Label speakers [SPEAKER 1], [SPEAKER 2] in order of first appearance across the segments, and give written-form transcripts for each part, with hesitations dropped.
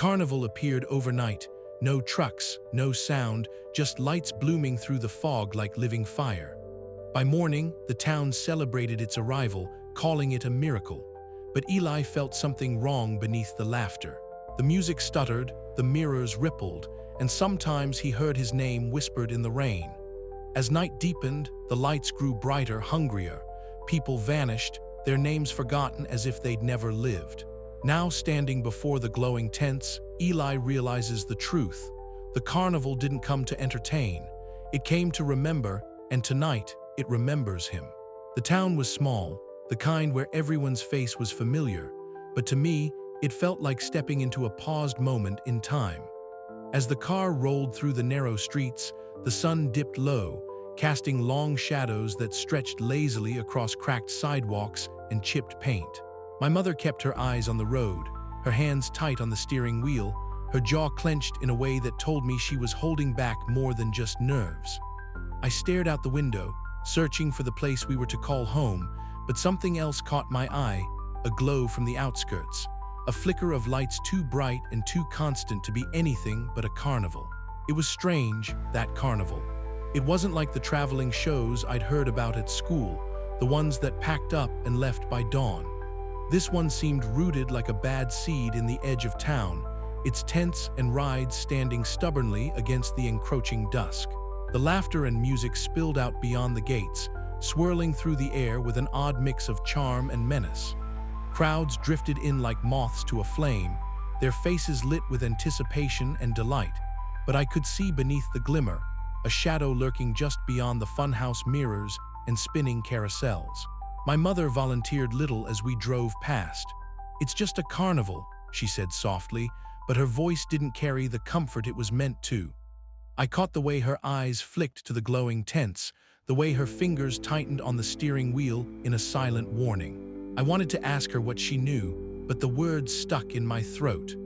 [SPEAKER 1] carnival appeared overnight. No trucks, no sound, just lights blooming through the fog like living fire. By morning, the town celebrated its arrival, calling it a miracle. But Eli felt something wrong beneath the laughter. The music stuttered, the mirrors rippled, and sometimes he heard his name whispered in the rain. As night deepened, the lights grew brighter, hungrier. People vanished, their names forgotten as if they'd never lived. Now standing before the glowing tents, Eli realizes the truth. The carnival didn't come to entertain. It came to remember, and tonight, it remembers him. The town was small, the kind where everyone's face was familiar, but to me, it felt like stepping into a paused moment in time. As the car rolled through the narrow streets, the sun dipped low, casting long shadows that stretched lazily across cracked sidewalks and chipped paint. My mother kept her eyes on the road, her hands tight on the steering wheel, her jaw clenched in a way that told me she was holding back more than just nerves. I stared out the window, searching for the place we were to call home, but something else caught my eye, a glow from the outskirts, a flicker of lights too bright and too constant to be anything but a carnival. It was strange, that carnival. It wasn't like the traveling shows I'd heard about at school, the ones that packed up and left by dawn. This one seemed rooted like a bad seed in the edge of town, its tents and rides standing stubbornly against the encroaching dusk. The laughter and music spilled out beyond the gates, swirling through the air with an odd mix of charm and menace. Crowds drifted in like moths to a flame, their faces lit with anticipation and delight. But I could see beneath the glimmer, a shadow lurking just beyond the funhouse mirrors and spinning carousels. My mother volunteered little as we drove past. "It's just a carnival," she said softly, but her voice didn't carry the comfort it was meant to. I caught the way her eyes flicked to the glowing tents, the way her fingers tightened on the steering wheel in a silent warning. I wanted to ask her what she knew, but the words stuck in my throat.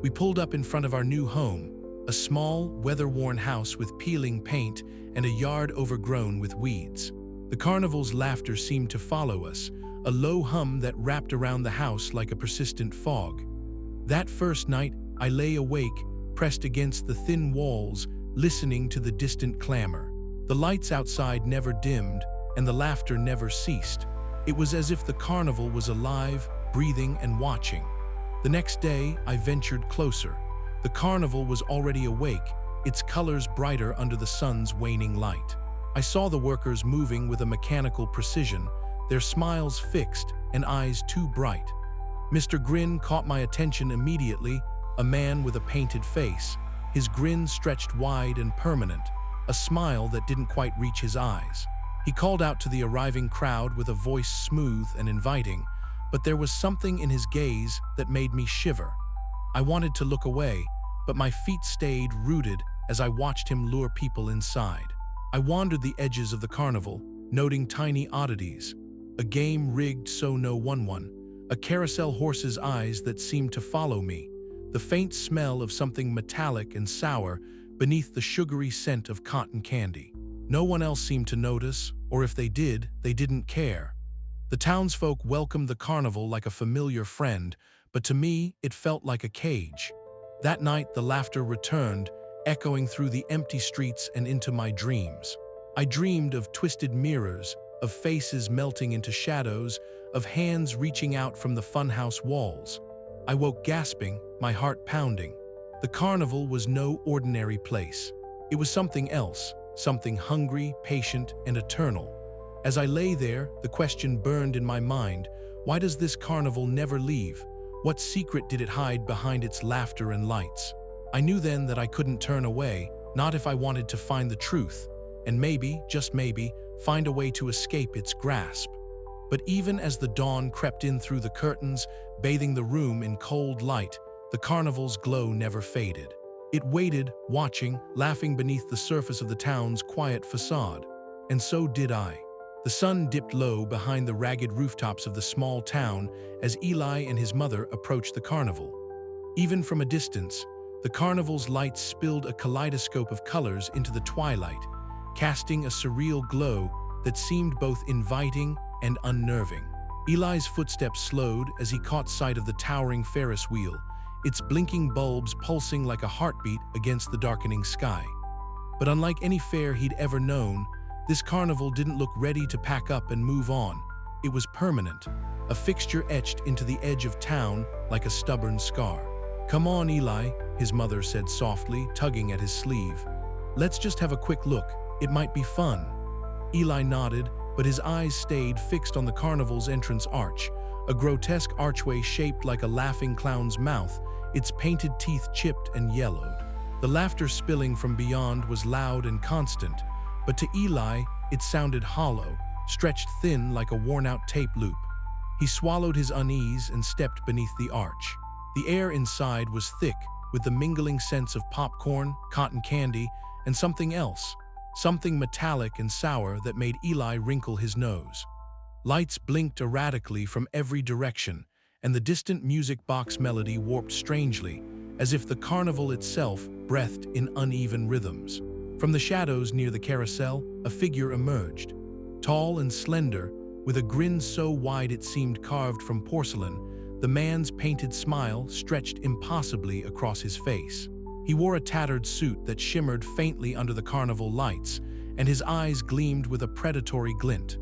[SPEAKER 1] We pulled up in front of our new home, a small, weather-worn house with peeling paint and a yard overgrown with weeds. The carnival's laughter seemed to follow us, a low hum that wrapped around the house like a persistent fog. That first night, I lay awake, pressed against the thin walls, listening to the distant clamor. The lights outside never dimmed, and the laughter never ceased. It was as if the carnival was alive, breathing, and watching. The next day, I ventured closer. The carnival was already awake, its colors brighter under the sun's waning light. I saw the workers moving with a mechanical precision, their smiles fixed and eyes too bright. Mr. Grin caught my attention immediately, a man with a painted face. His grin stretched wide and permanent, a smile that didn't quite reach his eyes. He called out to the arriving crowd with a voice smooth and inviting, but there was something in his gaze that made me shiver. I wanted to look away, but my feet stayed rooted as I watched him lure people inside. I wandered the edges of the carnival, noting tiny oddities. A game rigged so no one won, a carousel horse's eyes that seemed to follow me, the faint smell of something metallic and sour beneath the sugary scent of cotton candy. No one else seemed to notice, or if they did, they didn't care. The townsfolk welcomed the carnival like a familiar friend, but to me, it felt like a cage. That night, the laughter returned, echoing through the empty streets and into my dreams. I dreamed of twisted mirrors, of faces melting into shadows, of hands reaching out from the funhouse walls. I woke gasping, my heart pounding. The carnival was no ordinary place. It was something else, something hungry, patient, and eternal. As I lay there, the question burned in my mind, why does this carnival never leave? What secret did it hide behind its laughter and lights? I knew then that I couldn't turn away, not if I wanted to find the truth, and maybe, just maybe, find a way to escape its grasp. But even as the dawn crept in through the curtains, bathing the room in cold light, the carnival's glow never faded. It waited, watching, laughing beneath the surface of the town's quiet facade. And so did I. The sun dipped low behind the ragged rooftops of the small town as Eli and his mother approached the carnival. Even from a distance, the carnival's lights spilled a kaleidoscope of colors into the twilight, casting a surreal glow that seemed both inviting and unnerving. Eli's footsteps slowed as he caught sight of the towering Ferris wheel, its blinking bulbs pulsing like a heartbeat against the darkening sky. But unlike any fair he'd ever known, this carnival didn't look ready to pack up and move on. It was permanent, a fixture etched into the edge of town like a stubborn scar. "Come on, Eli," his mother said softly, tugging at his sleeve. "Let's just have a quick look. It might be fun." Eli nodded, but his eyes stayed fixed on the carnival's entrance arch, a grotesque archway shaped like a laughing clown's mouth, its painted teeth chipped and yellowed. The laughter spilling from beyond was loud and constant, but to Eli, it sounded hollow, stretched thin like a worn-out tape loop. He swallowed his unease and stepped beneath the arch. The air inside was thick, with the mingling scents of popcorn, cotton candy, and something else, something metallic and sour that made Eli wrinkle his nose. Lights blinked erratically from every direction, and the distant music box melody warped strangely, as if the carnival itself breathed in uneven rhythms. From the shadows near the carousel, a figure emerged. Tall and slender, with a grin so wide it seemed carved from porcelain, the man's painted smile stretched impossibly across his face. He wore a tattered suit that shimmered faintly under the carnival lights, and his eyes gleamed with a predatory glint.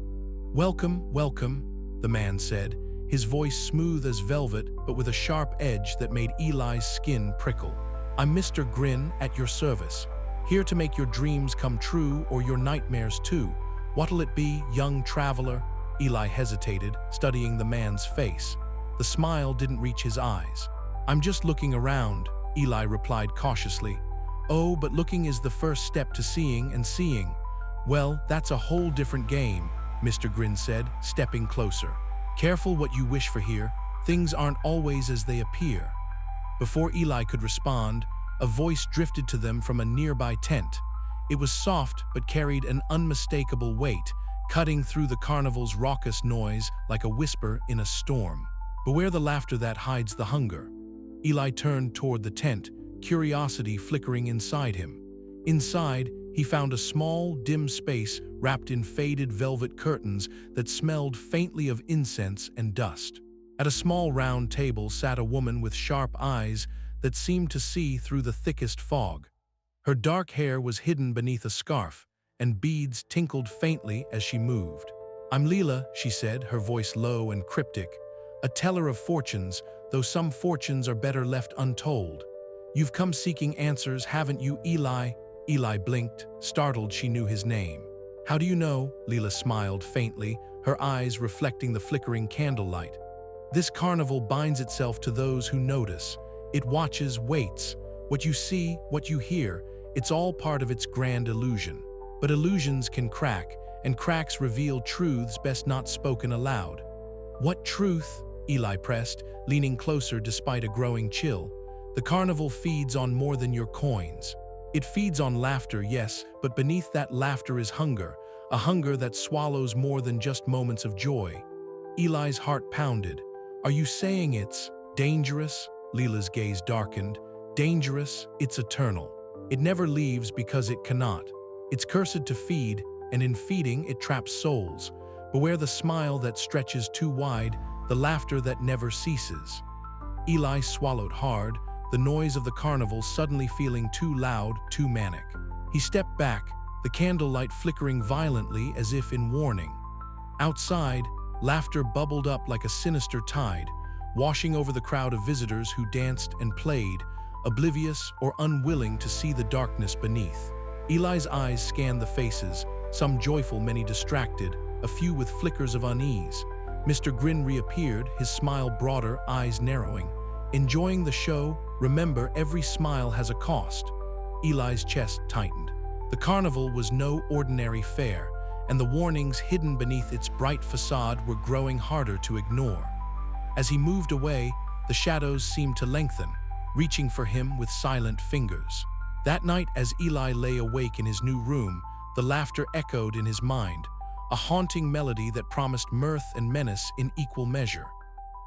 [SPEAKER 1] "Welcome, welcome," the man said, his voice smooth as velvet but with a sharp edge that made Eli's skin prickle. "I'm Mr. Grin at your service, here to make your dreams come true or your nightmares too. What'll it be, young traveler?" Eli hesitated, studying the man's face. The smile didn't reach his eyes. "I'm just looking around," Eli replied cautiously. "Oh, but looking is the first step to seeing, and seeing, well, that's a whole different game," Mr. Grin said, stepping closer. "Careful what you wish for here. Things aren't always as they appear." Before Eli could respond, a voice drifted to them from a nearby tent. It was soft but carried an unmistakable weight, cutting through the carnival's raucous noise like a whisper in a storm. "Beware the laughter that hides the hunger." Eli turned toward the tent, curiosity flickering inside him. Inside, he found a small, dim space wrapped in faded velvet curtains that smelled faintly of incense and dust. At a small round table sat a woman with sharp eyes that seemed to see through the thickest fog. Her dark hair was hidden beneath a scarf, and beads tinkled faintly as she moved. "I'm Leela," she said, her voice low and cryptic, "a teller of fortunes, though some fortunes are better left untold. You've come seeking answers, haven't you, Eli?" Eli blinked, startled she knew his name. "How do you know?" Leela smiled faintly, her eyes reflecting the flickering candlelight. "This carnival binds itself to those who notice. It watches, waits. What you see, what you hear, it's all part of its grand illusion. But illusions can crack, and cracks reveal truths best not spoken aloud." "What truth?" Eli pressed, leaning closer despite a growing chill. "The carnival feeds on more than your coins. It feeds on laughter, yes, but beneath that laughter is hunger, a hunger that swallows more than just moments of joy." Eli's heart pounded. "Are you saying it's dangerous?" Leela's gaze darkened. "Dangerous, it's eternal. It never leaves because it cannot. It's cursed to feed, and in feeding it traps souls. Beware the smile that stretches too wide, the laughter that never ceases." Eli swallowed hard, the noise of the carnival suddenly feeling too loud, too manic. He stepped back, the candlelight flickering violently as if in warning. Outside, laughter bubbled up like a sinister tide, washing over the crowd of visitors who danced and played, oblivious or unwilling to see the darkness beneath. Eli's eyes scanned the faces, some joyful, many distracted, a few with flickers of unease. Mr. Grin reappeared, his smile broader, eyes narrowing. "Enjoying the show? Remember, every smile has a cost." Eli's chest tightened. The carnival was no ordinary fair, and the warnings hidden beneath its bright facade were growing harder to ignore. As he moved away, the shadows seemed to lengthen, reaching for him with silent fingers. That night, as Eli lay awake in his new room, the laughter echoed in his mind, a haunting melody that promised mirth and menace in equal measure.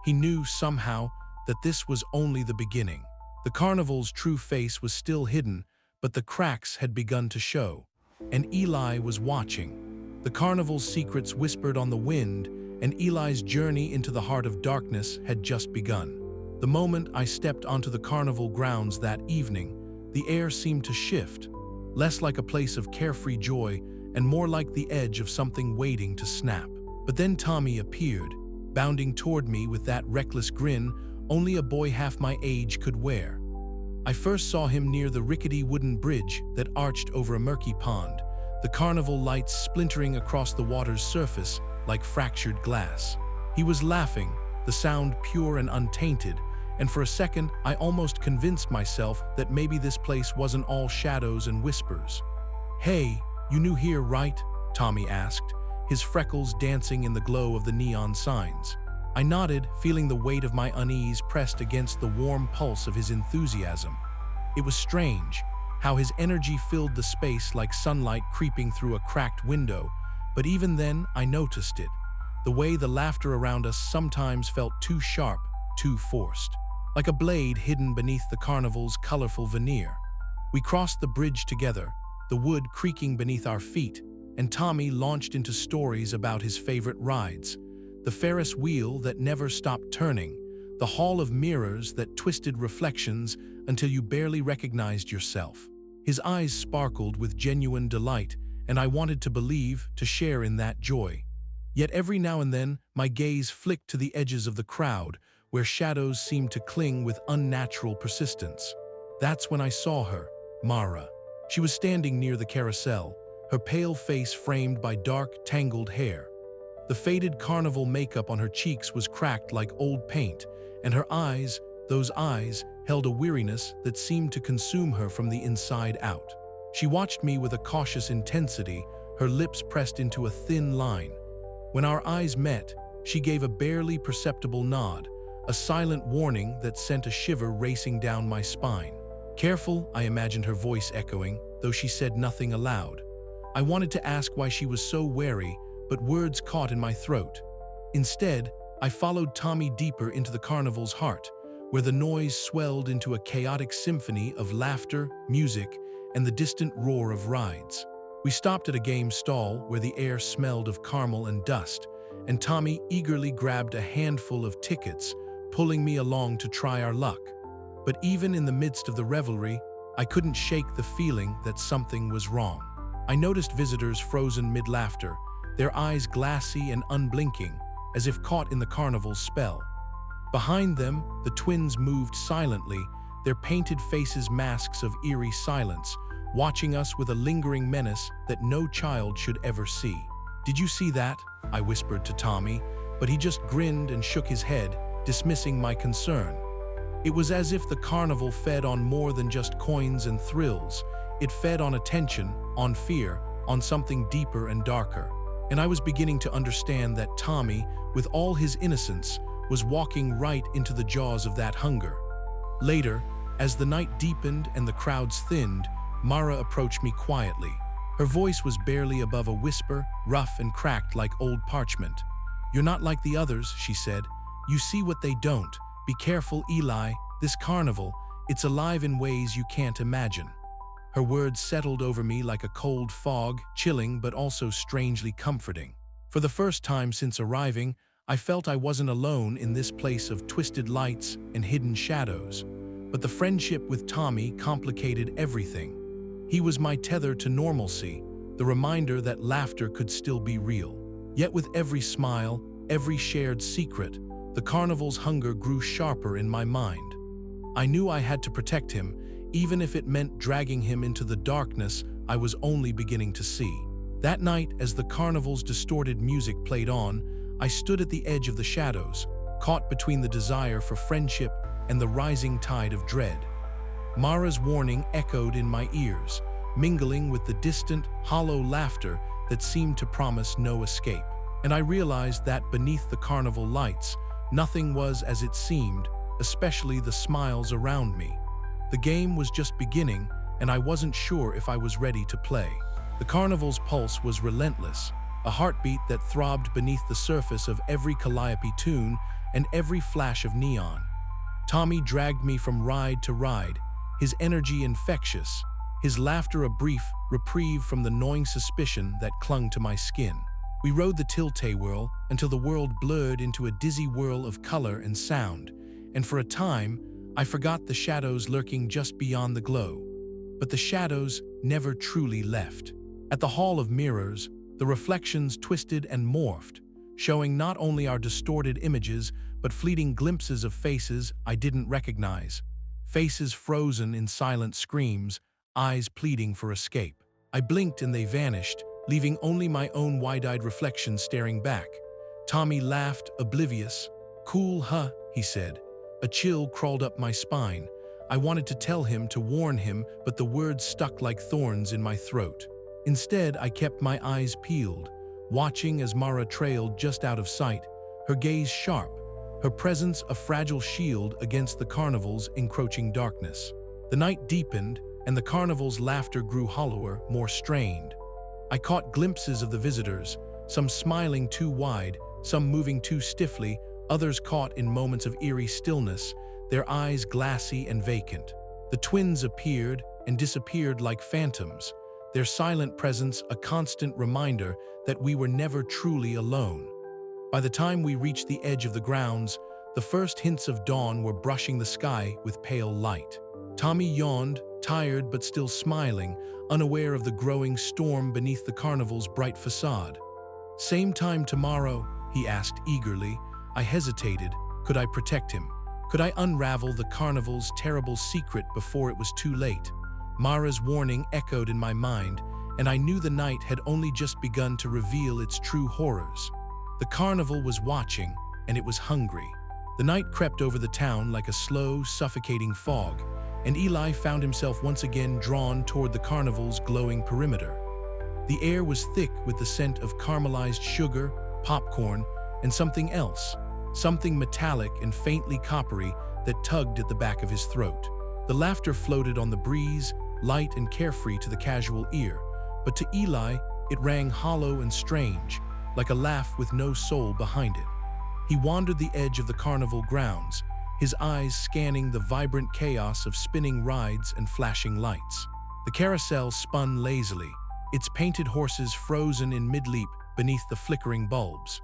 [SPEAKER 1] He knew somehow that this was only the beginning. The carnival's true face was still hidden, but the cracks had begun to show, and Eli was watching. The carnival's secrets whispered on the wind, and Eli's journey into the heart of darkness had just begun. The moment I stepped onto the carnival grounds that evening, the air seemed to shift, less like a place of carefree joy and more like the edge of something waiting to snap. But then Tommy appeared, bounding toward me with that reckless grin only a boy half my age could wear. I first saw him near the rickety wooden bridge that arched over a murky pond, the carnival lights splintering across the water's surface like fractured glass. He was laughing, the sound pure and untainted, and for a second I almost convinced myself that maybe this place wasn't all shadows and whispers. "Hey, you new here, right?" Tommy asked, his freckles dancing in the glow of the neon signs. I nodded, feeling the weight of my unease pressed against the warm pulse of his enthusiasm. It was strange, how his energy filled the space like sunlight creeping through a cracked window, but even then I noticed it. The way the laughter around us sometimes felt too sharp, too forced, like a blade hidden beneath the carnival's colorful veneer. We crossed the bridge together, the wood creaking beneath our feet, and Tommy launched into stories about his favorite rides. The Ferris wheel that never stopped turning, the hall of mirrors that twisted reflections until you barely recognized yourself. His eyes sparkled with genuine delight, and I wanted to believe, to share in that joy. Yet every now and then, my gaze flicked to the edges of the crowd, where shadows seemed to cling with unnatural persistence. That's when I saw her, Mara. She was standing near the carousel, her pale face framed by dark, tangled hair. The faded carnival makeup on her cheeks was cracked like old paint, and her eyes, those eyes, held a weariness that seemed to consume her from the inside out. She watched me with a cautious intensity, her lips pressed into a thin line. When our eyes met, she gave a barely perceptible nod, a silent warning that sent a shiver racing down my spine. "Careful," I imagined her voice echoing, though she said nothing aloud. I wanted to ask why she was so wary, but words caught in my throat. Instead, I followed Tommy deeper into the carnival's heart, where the noise swelled into a chaotic symphony of laughter, music, and the distant roar of rides. We stopped at a game stall where the air smelled of caramel and dust, and Tommy eagerly grabbed a handful of tickets, pulling me along to try our luck. But even in the midst of the revelry, I couldn't shake the feeling that something was wrong. I noticed visitors frozen mid-laughter, their eyes glassy and unblinking, as if caught in the carnival's spell. Behind them, the twins moved silently, their painted faces masks of eerie silence, watching us with a lingering menace that no child should ever see. "Did you see that?" I whispered to Tommy, but he just grinned and shook his head, dismissing my concern. It was as if the carnival fed on more than just coins and thrills. It fed on attention, on fear, on something deeper and darker. And I was beginning to understand that Tommy, with all his innocence, was walking right into the jaws of that hunger. Later, as the night deepened and the crowds thinned, Mara approached me quietly. Her voice was barely above a whisper, rough and cracked like old parchment. "You're not like the others," she said. "You see what they don't. Be careful, Eli. This carnival, it's alive in ways you can't imagine." Her words settled over me like a cold fog, chilling but also strangely comforting. For the first time since arriving, I felt I wasn't alone in this place of twisted lights and hidden shadows. But the friendship with Tommy complicated everything. He was my tether to normalcy, the reminder that laughter could still be real. Yet with every smile, every shared secret, the carnival's hunger grew sharper in my mind. I knew I had to protect him, even if it meant dragging him into the darkness I was only beginning to see. That night, as the carnival's distorted music played on, I stood at the edge of the shadows, caught between the desire for friendship and the rising tide of dread. Mara's warning echoed in my ears, mingling with the distant, hollow laughter that seemed to promise no escape. And I realized that beneath the carnival lights, nothing was as it seemed, especially the smiles around me. The game was just beginning, and I wasn't sure if I was ready to play. The carnival's pulse was relentless, a heartbeat that throbbed beneath the surface of every calliope tune and every flash of neon. Tommy dragged me from ride to ride, his energy infectious, his laughter a brief reprieve from the gnawing suspicion that clung to my skin. We rode the tilt-a-whirl until the world blurred into a dizzy whirl of color and sound, and for a time, I forgot the shadows lurking just beyond the glow. But the shadows never truly left. At the Hall of Mirrors, the reflections twisted and morphed, showing not only our distorted images, but fleeting glimpses of faces I didn't recognize. Faces frozen in silent screams, eyes pleading for escape. I blinked and they vanished, leaving only my own wide-eyed reflection staring back. Tommy laughed, oblivious. "Cool, huh?" he said. A chill crawled up my spine. I wanted to tell him, to warn him, but the words stuck like thorns in my throat. Instead, I kept my eyes peeled, watching as Mara trailed just out of sight, her gaze sharp, her presence a fragile shield against the carnival's encroaching darkness. The night deepened, and the carnival's laughter grew hollower, more strained. I caught glimpses of the visitors, some smiling too wide, some moving too stiffly, others caught in moments of eerie stillness, their eyes glassy and vacant. The twins appeared and disappeared like phantoms, their silent presence a constant reminder that we were never truly alone. By the time we reached the edge of the grounds, the first hints of dawn were brushing the sky with pale light. Tommy yawned, tired but still smiling, unaware of the growing storm beneath the carnival's bright facade. "Same time tomorrow?" he asked eagerly. I hesitated. Could I protect him? Could I unravel the carnival's terrible secret before it was too late? Mara's warning echoed in my mind, and I knew the night had only just begun to reveal its true horrors. The carnival was watching, and it was hungry. The night crept over the town like a slow, suffocating fog, and Eli found himself once again drawn toward the carnival's glowing perimeter. The air was thick with the scent of caramelized sugar, popcorn, and something else, something metallic and faintly coppery that tugged at the back of his throat. The laughter floated on the breeze, light and carefree to the casual ear, but to Eli, it rang hollow and strange, like a laugh with no soul behind it. He wandered the edge of the carnival grounds, his eyes scanning the vibrant chaos of spinning rides and flashing lights. The carousel spun lazily, its painted horses frozen in mid-leap beneath the flickering bulbs.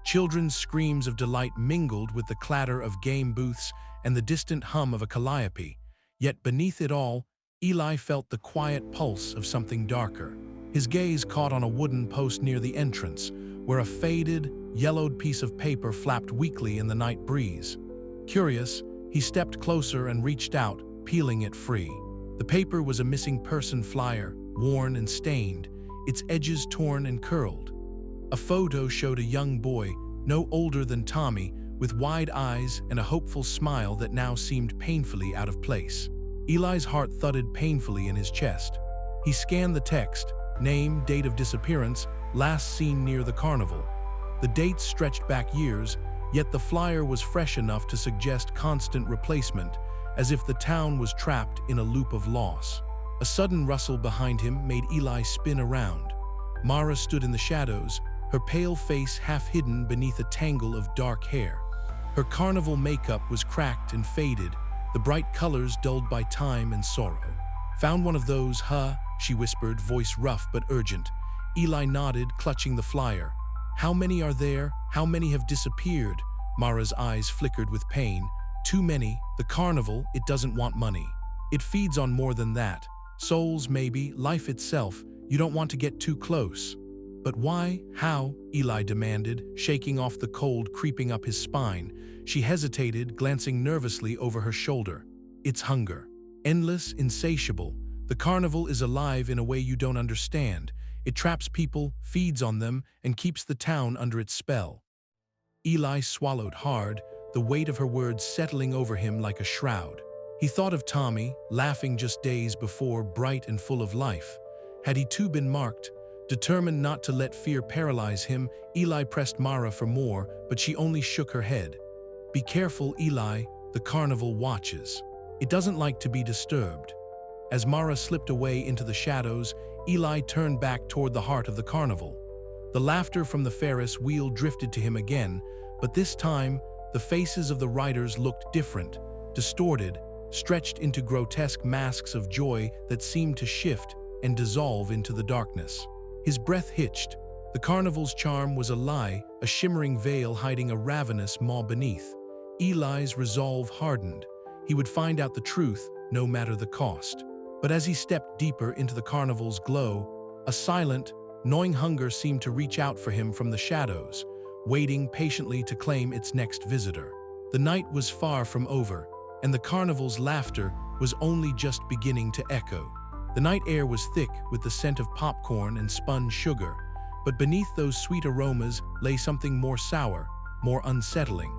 [SPEAKER 1] Children's screams of delight mingled with the clatter of game booths and the distant hum of a calliope. Yet beneath it all, Eli felt the quiet pulse of something darker. His gaze caught on a wooden post near the entrance, where a faded, yellowed piece of paper flapped weakly in the night breeze. Curious, he stepped closer and reached out, peeling it free. The paper was a missing person flyer, worn and stained, its edges torn and curled. A photo showed a young boy, no older than Tommy, with wide eyes and a hopeful smile that now seemed painfully out of place. Eli's heart thudded painfully in his chest. He scanned the text, name, date of disappearance, last seen near the carnival. The dates stretched back years, yet the flyer was fresh enough to suggest constant replacement, as if the town was trapped in a loop of loss. A sudden rustle behind him made Eli spin around. Mara stood in the shadows, her pale face half hidden beneath a tangle of dark hair. Her carnival makeup was cracked and faded, the bright colors dulled by time and sorrow. "Found one of those, huh?" she whispered, voice rough but urgent. Eli nodded, clutching the flyer. "How many are there? How many have disappeared?" Mara's eyes flickered with pain. "Too many. The carnival, it doesn't want money. It feeds on more than that. Souls, maybe, life itself. You don't want to get too close." "But why? How?" Eli demanded, shaking off the cold creeping up his spine. She hesitated, glancing nervously over her shoulder. "It's hunger. Endless, insatiable. The carnival is alive in a way you don't understand. It traps people, feeds on them, and keeps the town under its spell." Eli swallowed hard, the weight of her words settling over him like a shroud. He thought of Tommy, laughing just days before, bright and full of life. Had he too been marked? Determined not to let fear paralyze him, Eli pressed Mara for more, but she only shook her head. "Be careful, Eli, the carnival watches. It doesn't like to be disturbed." As Mara slipped away into the shadows, Eli turned back toward the heart of the carnival. The laughter from the Ferris wheel drifted to him again, but this time, the faces of the riders looked different, distorted, stretched into grotesque masks of joy that seemed to shift and dissolve into the darkness. His breath hitched. The carnival's charm was a lie, a shimmering veil hiding a ravenous maw beneath. Eli's resolve hardened. He would find out the truth, no matter the cost. But as he stepped deeper into the carnival's glow, a silent, gnawing hunger seemed to reach out for him from the shadows, waiting patiently to claim its next visitor. The night was far from over, and the carnival's laughter was only just beginning to echo. The night air was thick with the scent of popcorn and spun sugar, but beneath those sweet aromas lay something more sour, more unsettling.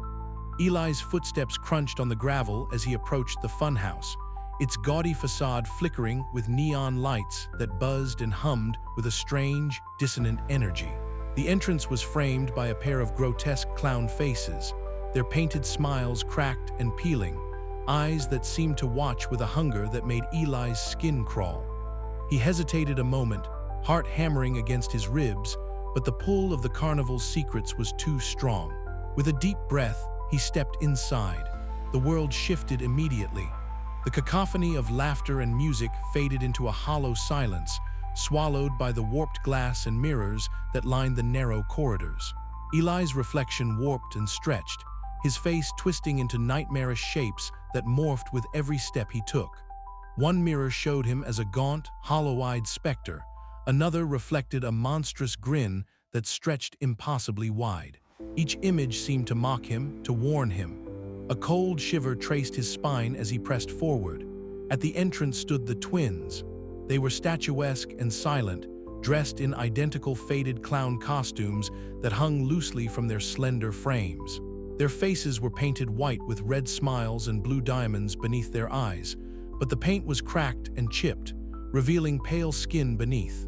[SPEAKER 1] Eli's footsteps crunched on the gravel as he approached the funhouse, its gaudy facade flickering with neon lights that buzzed and hummed with a strange, dissonant energy. The entrance was framed by a pair of grotesque clown faces, their painted smiles cracked and peeling, eyes that seemed to watch with a hunger that made Eli's skin crawl. He hesitated a moment, heart hammering against his ribs, but the pull of the carnival's secrets was too strong. With a deep breath, he stepped inside. The world shifted immediately. The cacophony of laughter and music faded into a hollow silence, swallowed by the warped glass and mirrors that lined the narrow corridors. Eli's reflection warped and stretched, his face twisting into nightmarish shapes that morphed with every step he took. One mirror showed him as a gaunt, hollow-eyed specter. Another reflected a monstrous grin that stretched impossibly wide. Each image seemed to mock him, to warn him. A cold shiver traced his spine as he pressed forward. At the entrance stood the twins. They were statuesque and silent, dressed in identical faded clown costumes that hung loosely from their slender frames. Their faces were painted white with red smiles and blue diamonds beneath their eyes, but the paint was cracked and chipped, revealing pale skin beneath.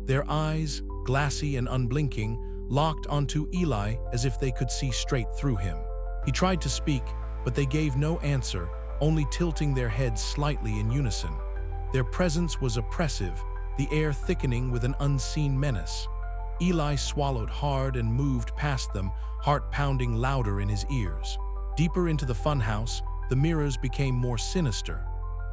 [SPEAKER 1] Their eyes, glassy and unblinking, locked onto Eli as if they could see straight through him. He tried to speak, but they gave no answer, only tilting their heads slightly in unison. Their presence was oppressive, the air thickening with an unseen menace. Eli swallowed hard and moved past them, heart pounding louder in his ears. Deeper into the funhouse, the mirrors became more sinister.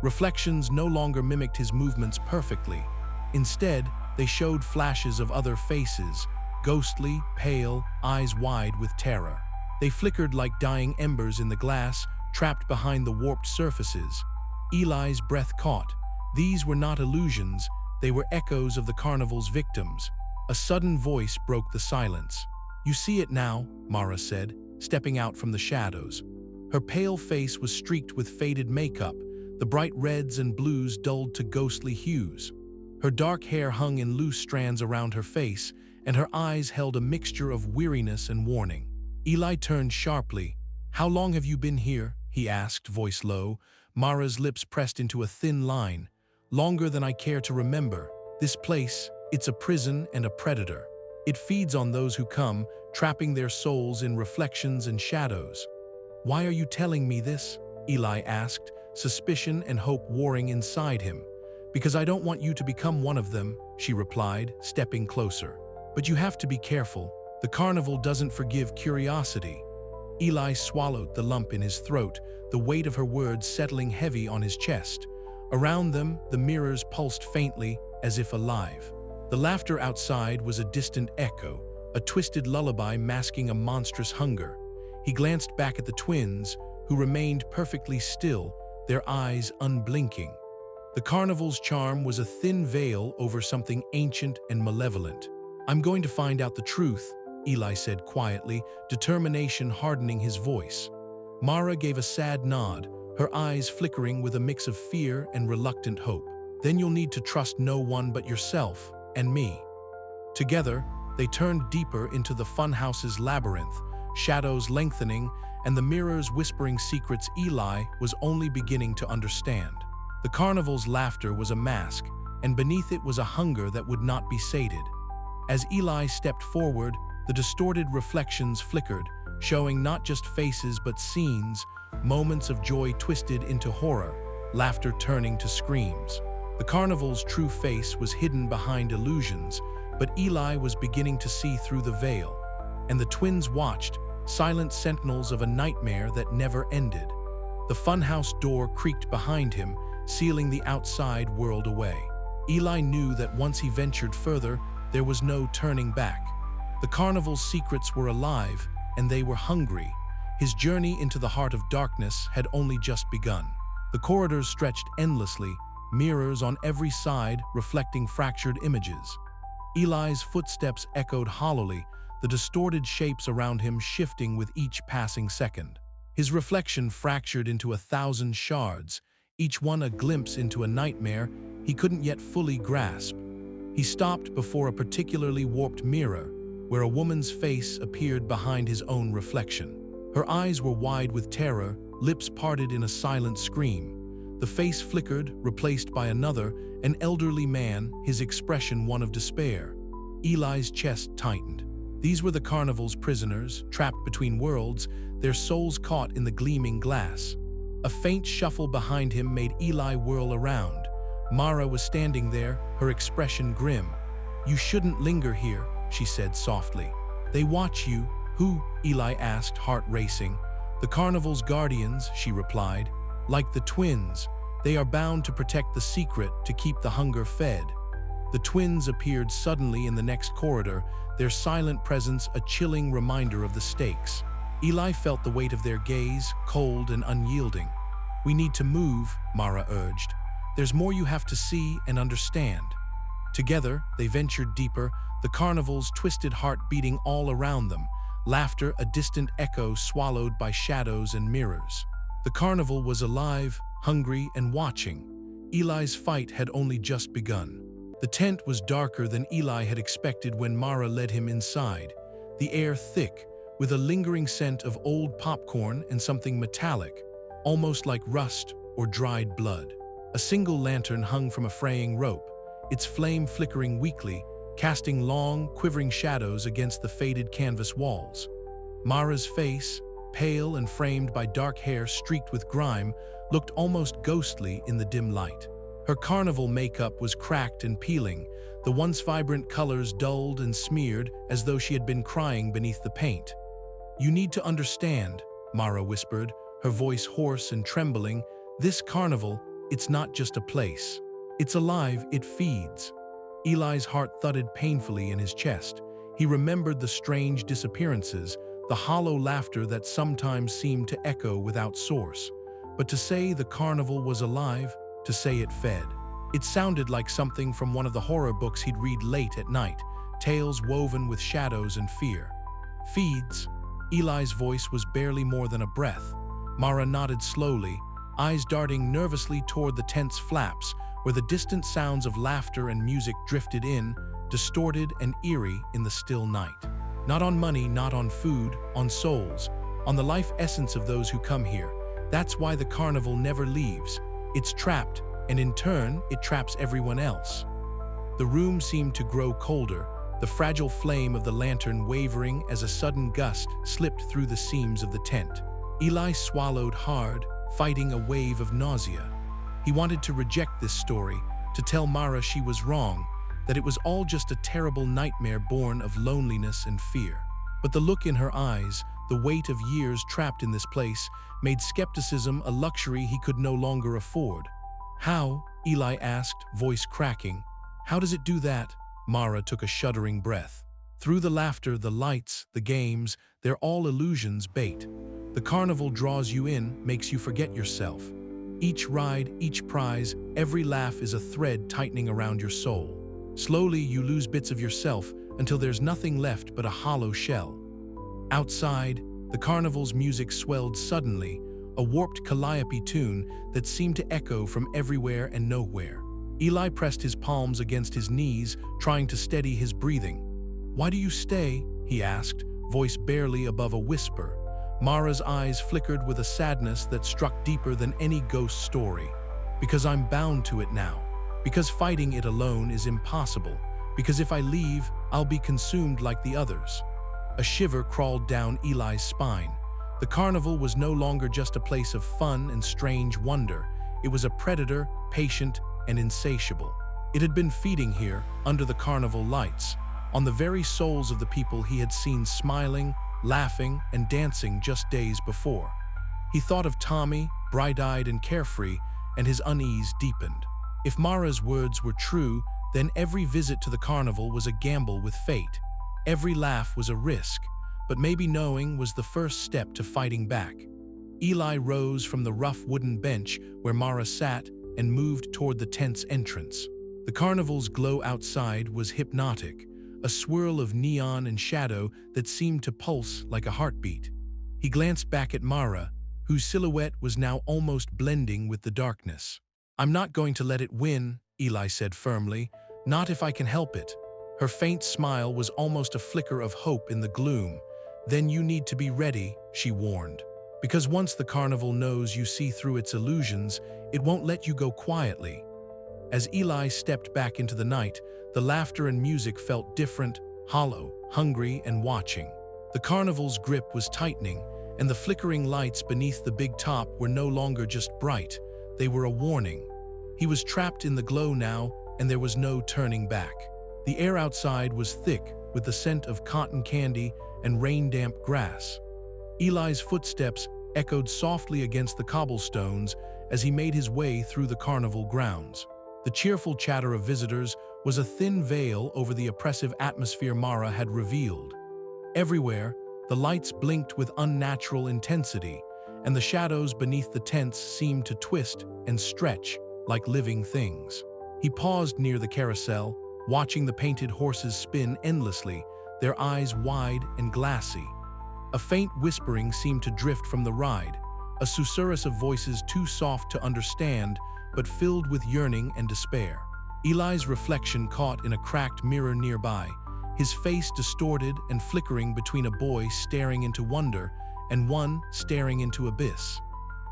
[SPEAKER 1] Reflections no longer mimicked his movements perfectly. Instead, they showed flashes of other faces, ghostly, pale, eyes wide with terror. They flickered like dying embers in the glass, trapped behind the warped surfaces. Eli's breath caught. These were not illusions, they were echoes of the carnival's victims. A sudden voice broke the silence. "You see it now," Mara said, stepping out from the shadows. Her pale face was streaked with faded makeup, the bright reds and blues dulled to ghostly hues. Her dark hair hung in loose strands around her face, and her eyes held a mixture of weariness and warning. Eli turned sharply. "How long have you been here?" he asked, voice low. Mara's lips pressed into a thin line. "Longer than I care to remember. This place, it's a prison and a predator. It feeds on those who come, trapping their souls in reflections and shadows." "Why are you telling me this?" Eli asked, suspicion and hope warring inside him. "Because I don't want you to become one of them," she replied, stepping closer. "But you have to be careful. The carnival doesn't forgive curiosity." Eli swallowed the lump in his throat, the weight of her words settling heavy on his chest. Around them, the mirrors pulsed faintly, as if alive. The laughter outside was a distant echo, a twisted lullaby masking a monstrous hunger. He glanced back at the twins, who remained perfectly still, their eyes unblinking. The carnival's charm was a thin veil over something ancient and malevolent. "I'm going to find out the truth," Eli said quietly, determination hardening his voice. Mara gave a sad nod, her eyes flickering with a mix of fear and reluctant hope. "Then you'll need to trust no one but yourself and me." Together, they turned deeper into the funhouse's labyrinth, shadows lengthening and the mirrors whispering secrets Eli was only beginning to understand. The carnival's laughter was a mask, and beneath it was a hunger that would not be sated. As Eli stepped forward, the distorted reflections flickered, showing not just faces but scenes, moments of joy twisted into horror, laughter turning to screams. The carnival's true face was hidden behind illusions, but Eli was beginning to see through the veil, and the twins watched, silent sentinels of a nightmare that never ended. The funhouse door creaked behind him, sealing the outside world away. Eli knew that once he ventured further, there was no turning back. The carnival's secrets were alive, and they were hungry. His journey into the heart of darkness had only just begun. The corridors stretched endlessly, mirrors on every side reflecting fractured images. Eli's footsteps echoed hollowly, the distorted shapes around him shifting with each passing second. His reflection fractured into 1,000 shards, each one a glimpse into a nightmare he couldn't yet fully grasp. He stopped before a particularly warped mirror, where a woman's face appeared behind his own reflection. Her eyes were wide with terror, lips parted in a silent scream. The face flickered, replaced by another, an elderly man, his expression one of despair. Eli's chest tightened. These were the Carnival's prisoners, trapped between worlds, their souls caught in the gleaming glass. A faint shuffle behind him made Eli whirl around. Mara was standing there, her expression grim. "You shouldn't linger here," she said softly. "They watch you." "Who?" Eli asked, heart racing. "The Carnival's guardians," she replied. "Like the twins, they are bound to protect the secret, to keep the hunger fed." The twins appeared suddenly in the next corridor, their silent presence a chilling reminder of the stakes. Eli felt the weight of their gaze, cold and unyielding. "We need to move," Mara urged. "There's more you have to see and understand." Together, they ventured deeper, the Carnival's twisted heart beating all around them, laughter a distant echo swallowed by shadows and mirrors. The Carnival was alive, hungry, and watching. Eli's fight had only just begun. The tent was darker than Eli had expected when Mara led him inside, the air thick, with a lingering scent of old popcorn and something metallic, almost like rust or dried blood. A single lantern hung from a fraying rope, its flame flickering weakly, casting long, quivering shadows against the faded canvas walls. Mara's face, pale and framed by dark hair streaked with grime, looked almost ghostly in the dim light. Her carnival makeup was cracked and peeling, the once vibrant colors dulled and smeared as though she had been crying beneath the paint. "You need to understand," Mara whispered, her voice hoarse and trembling. "This carnival, it's not just a place. It's alive, it feeds." Eli's heart thudded painfully in his chest. He remembered the strange disappearances, the hollow laughter that sometimes seemed to echo without source. But to say the carnival was alive, to say it fed. It sounded like something from one of the horror books he'd read late at night, tales woven with shadows and fear. "Feeds?" Eli's voice was barely more than a breath. Mara nodded slowly, eyes darting nervously toward the tent's flaps, where the distant sounds of laughter and music drifted in, distorted and eerie in the still night. Not on money, not on food, on souls, on the life essence of those who come here. That's why the carnival never leaves. It's trapped, and in turn, it traps everyone else. The room seemed to grow colder, the fragile flame of the lantern wavering as a sudden gust slipped through the seams of the tent. Eli swallowed hard, fighting a wave of nausea. He wanted to reject this story, to tell Mara she was wrong, that it was all just a terrible nightmare born of loneliness and fear. But the look in her eyes, the weight of years trapped in this place, made skepticism a luxury he could no longer afford. "How?" Eli asked, voice cracking. "How does it do that?" Mara took a shuddering breath. "Through the laughter, the lights, the games, they're all illusions, bait. The carnival draws you in, makes you forget yourself. Each ride, each prize, every laugh is a thread tightening around your soul. Slowly, you lose bits of yourself until there's nothing left but a hollow shell." Outside, the carnival's music swelled suddenly, a warped calliope tune that seemed to echo from everywhere and nowhere. Eli pressed his palms against his knees, trying to steady his breathing. "Why do you stay?" he asked, voice barely above a whisper. Mara's eyes flickered with a sadness that struck deeper than any ghost story. "Because I'm bound to it now. Because fighting it alone is impossible. Because if I leave, I'll be consumed like the others." A shiver crawled down Eli's spine. The carnival was no longer just a place of fun and strange wonder. It was a predator, patient and insatiable. It had been feeding here, under the carnival lights, on the very souls of the people he had seen smiling, laughing, and dancing just days before. He thought of Tommy, bright-eyed and carefree, and his unease deepened. If Mara's words were true, then every visit to the carnival was a gamble with fate. Every laugh was a risk. but maybe knowing was the first step to fighting back. Eli rose from the rough wooden bench where Mara sat and moved toward the tent's entrance. The carnival's glow outside was hypnotic, a swirl of neon and shadow that seemed to pulse like a heartbeat. He glanced back at Mara, whose silhouette was now almost blending with the darkness. "I'm not going to let it win," Eli said firmly, "not if I can help it." Her faint smile was almost a flicker of hope in the gloom. "Then you need to be ready," she warned. "Because once the carnival knows you see through its illusions, it won't let you go quietly." As Eli stepped back into the night, the laughter and music felt different, hollow, hungry, and watching. The carnival's grip was tightening, and the flickering lights beneath the big top were no longer just bright, they were a warning. He was trapped in the glow now, and there was no turning back. The air outside was thick, with the scent of cotton candy and rain-damp grass. Eli's footsteps echoed softly against the cobblestones as he made his way through the carnival grounds. The cheerful chatter of visitors was a thin veil over the oppressive atmosphere Mara had revealed. Everywhere, the lights blinked with unnatural intensity, and the shadows beneath the tents seemed to twist and stretch like living things. He paused near the carousel, watching the painted horses spin endlessly, their eyes wide and glassy. A faint whispering seemed to drift from the ride, a susurrus of voices too soft to understand, but filled with yearning and despair. Eli's reflection caught in a cracked mirror nearby, his face distorted and flickering between a boy staring into wonder and one staring into abyss.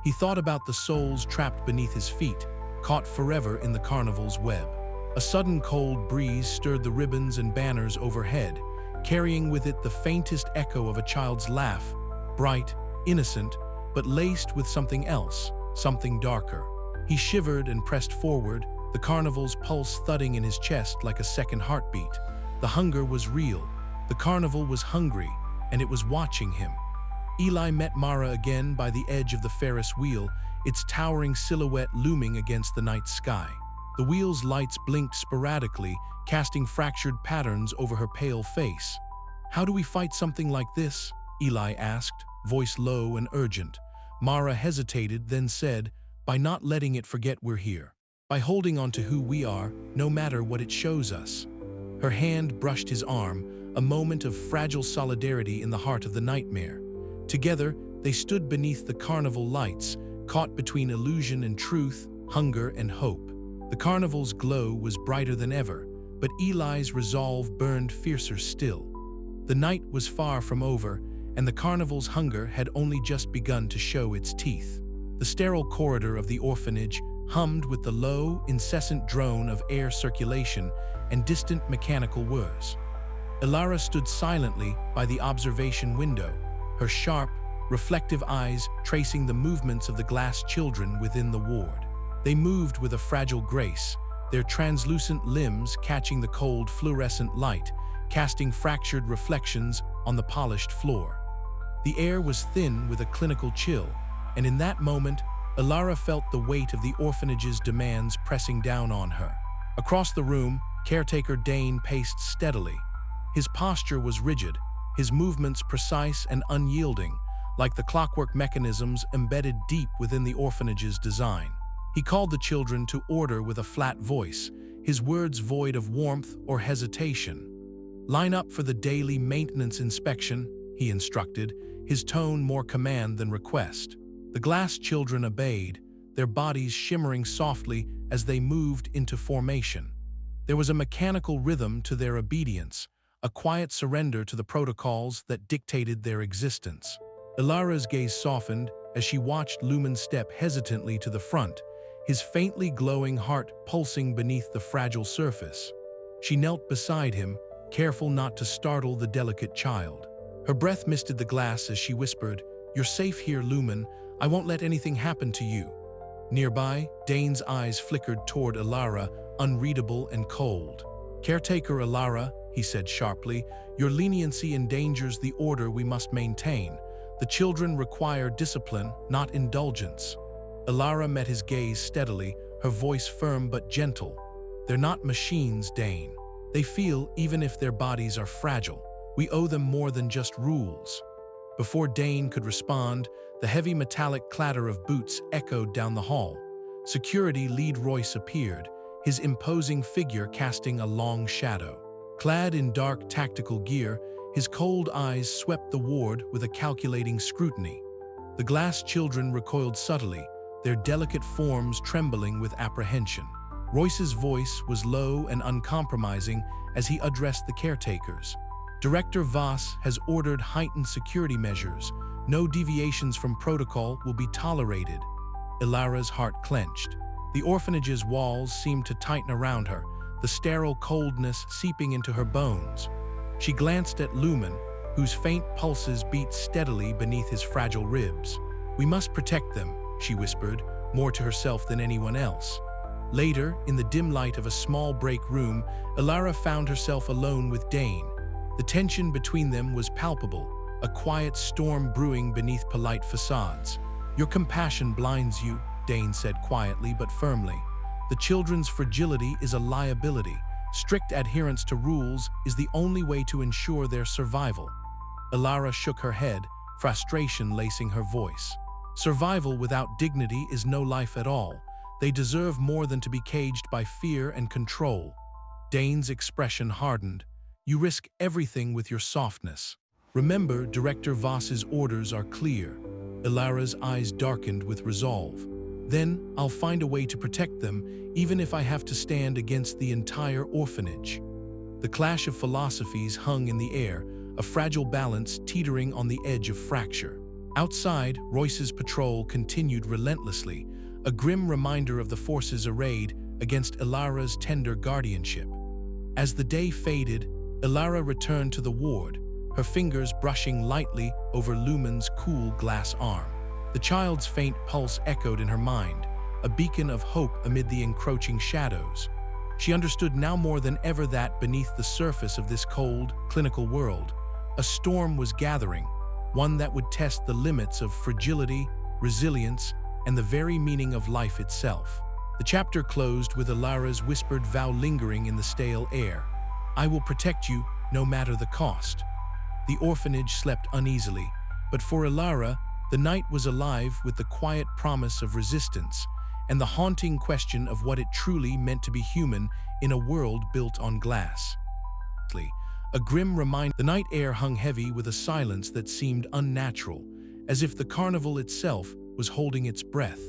[SPEAKER 1] He thought about the souls trapped beneath his feet, caught forever in the carnival's web. A sudden cold breeze stirred the ribbons and banners overhead, carrying with it the faintest echo of a child's laugh, bright, innocent, but laced with something else, something darker. He shivered and pressed forward, the carnival's pulse thudding in his chest like a second heartbeat. The hunger was real, the carnival was hungry, and it was watching him. Eli met Mara again by the edge of the Ferris wheel, its towering silhouette looming against the night sky. The wheel's lights blinked sporadically, casting fractured patterns over her pale face. "How do we fight something like this?" Eli asked, voice low and urgent. Mara hesitated, then said, "By not letting it forget we're here. By holding on to who we are, no matter what it shows us." Her hand brushed his arm, a moment of fragile solidarity in the heart of the nightmare. Together, they stood beneath the carnival lights, caught between illusion and truth, hunger and hope. The carnival's glow was brighter than ever, but Eli's resolve burned fiercer still. The night was far from over, and the carnival's hunger had only just begun to show its teeth. The sterile corridor of the orphanage hummed with the low, incessant drone of air circulation and distant mechanical whirs. Elara stood silently by the observation window, her sharp, reflective eyes tracing the movements of the glass children within the ward. They moved with a fragile grace, their translucent limbs catching the cold fluorescent light, casting fractured reflections on the polished floor. The air was thin with a clinical chill, and in that moment, Elara felt the weight of the orphanage's demands pressing down on her. Across the room, caretaker Dane paced steadily. His posture was rigid, his movements precise and unyielding, like the clockwork mechanisms embedded deep within the orphanage's design. He called the children to order with a flat voice, his words void of warmth or hesitation. "Line up for the daily maintenance inspection," he instructed, his tone more command than request. The glass children obeyed, their bodies shimmering softly as they moved into formation. There was a mechanical rhythm to their obedience, a quiet surrender to the protocols that dictated their existence. Elara's gaze softened as she watched Lumen step hesitantly to the front, his faintly glowing heart pulsing beneath the fragile surface. She knelt beside him, careful not to startle the delicate child. Her breath misted the glass as she whispered, "You're safe here, Lumen. I won't let anything happen to you." Nearby, Dane's eyes flickered toward Elara, unreadable and cold. "Caretaker Elara," he said sharply, "your leniency endangers the order we must maintain. The children require discipline, not indulgence." Elara met his gaze steadily, her voice firm but gentle. "They're not machines, Dane. They feel even if their bodies are fragile. We owe them more than just rules." Before Dane could respond, the heavy metallic clatter of boots echoed down the hall. Security lead Royce appeared, his imposing figure casting a long shadow. Clad in dark tactical gear, his cold eyes swept the ward with a calculating scrutiny. The glass children recoiled subtly, their delicate forms trembling with apprehension. Royce's voice was low and uncompromising as he addressed the caretakers. "Director Voss has ordered heightened security measures. No deviations from protocol will be tolerated." Ilara's heart clenched. The orphanage's walls seemed to tighten around her, the sterile coldness seeping into her bones. She glanced at Lumen, whose faint pulses beat steadily beneath his fragile ribs. "We must protect them," she whispered, more to herself than anyone else. Later, in the dim light of a small break room, Ilara found herself alone with Dane. The tension between them was palpable, a quiet storm brewing beneath polite facades. "Your compassion blinds you," Dane said quietly but firmly. "The children's fragility is a liability. Strict adherence to rules is the only way to ensure their survival." Ilara shook her head, frustration lacing her voice. "Survival without dignity is no life at all. They deserve more than to be caged by fear and control." Dane's expression hardened. "You risk everything with your softness. Remember, Director Voss's orders are clear." Ilara's eyes darkened with resolve. "Then I'll find a way to protect them, even if I have to stand against the entire orphanage." The clash of philosophies hung in the air, a fragile balance teetering on the edge of fracture. Outside, Royce's patrol continued relentlessly, a grim reminder of the forces arrayed against Ilara's tender guardianship. As the day faded, Ilara returned to the ward, her fingers brushing lightly over Lumen's cool glass arm. The child's faint pulse echoed in her mind, a beacon of hope amid the encroaching shadows. She understood now more than ever that beneath the surface of this cold, clinical world, a storm was gathering, one that would test the limits of fragility, resilience, and the very meaning of life itself. The chapter closed with Ilara's whispered vow lingering in the stale air. "I will protect you, no matter the cost." The orphanage slept uneasily, but for Ilara, the night was alive with the quiet promise of resistance and the haunting question of what it truly meant to be human in a world built on glass. A grim reminder, the night air hung heavy with a silence that seemed unnatural, as if the carnival itself was holding its breath.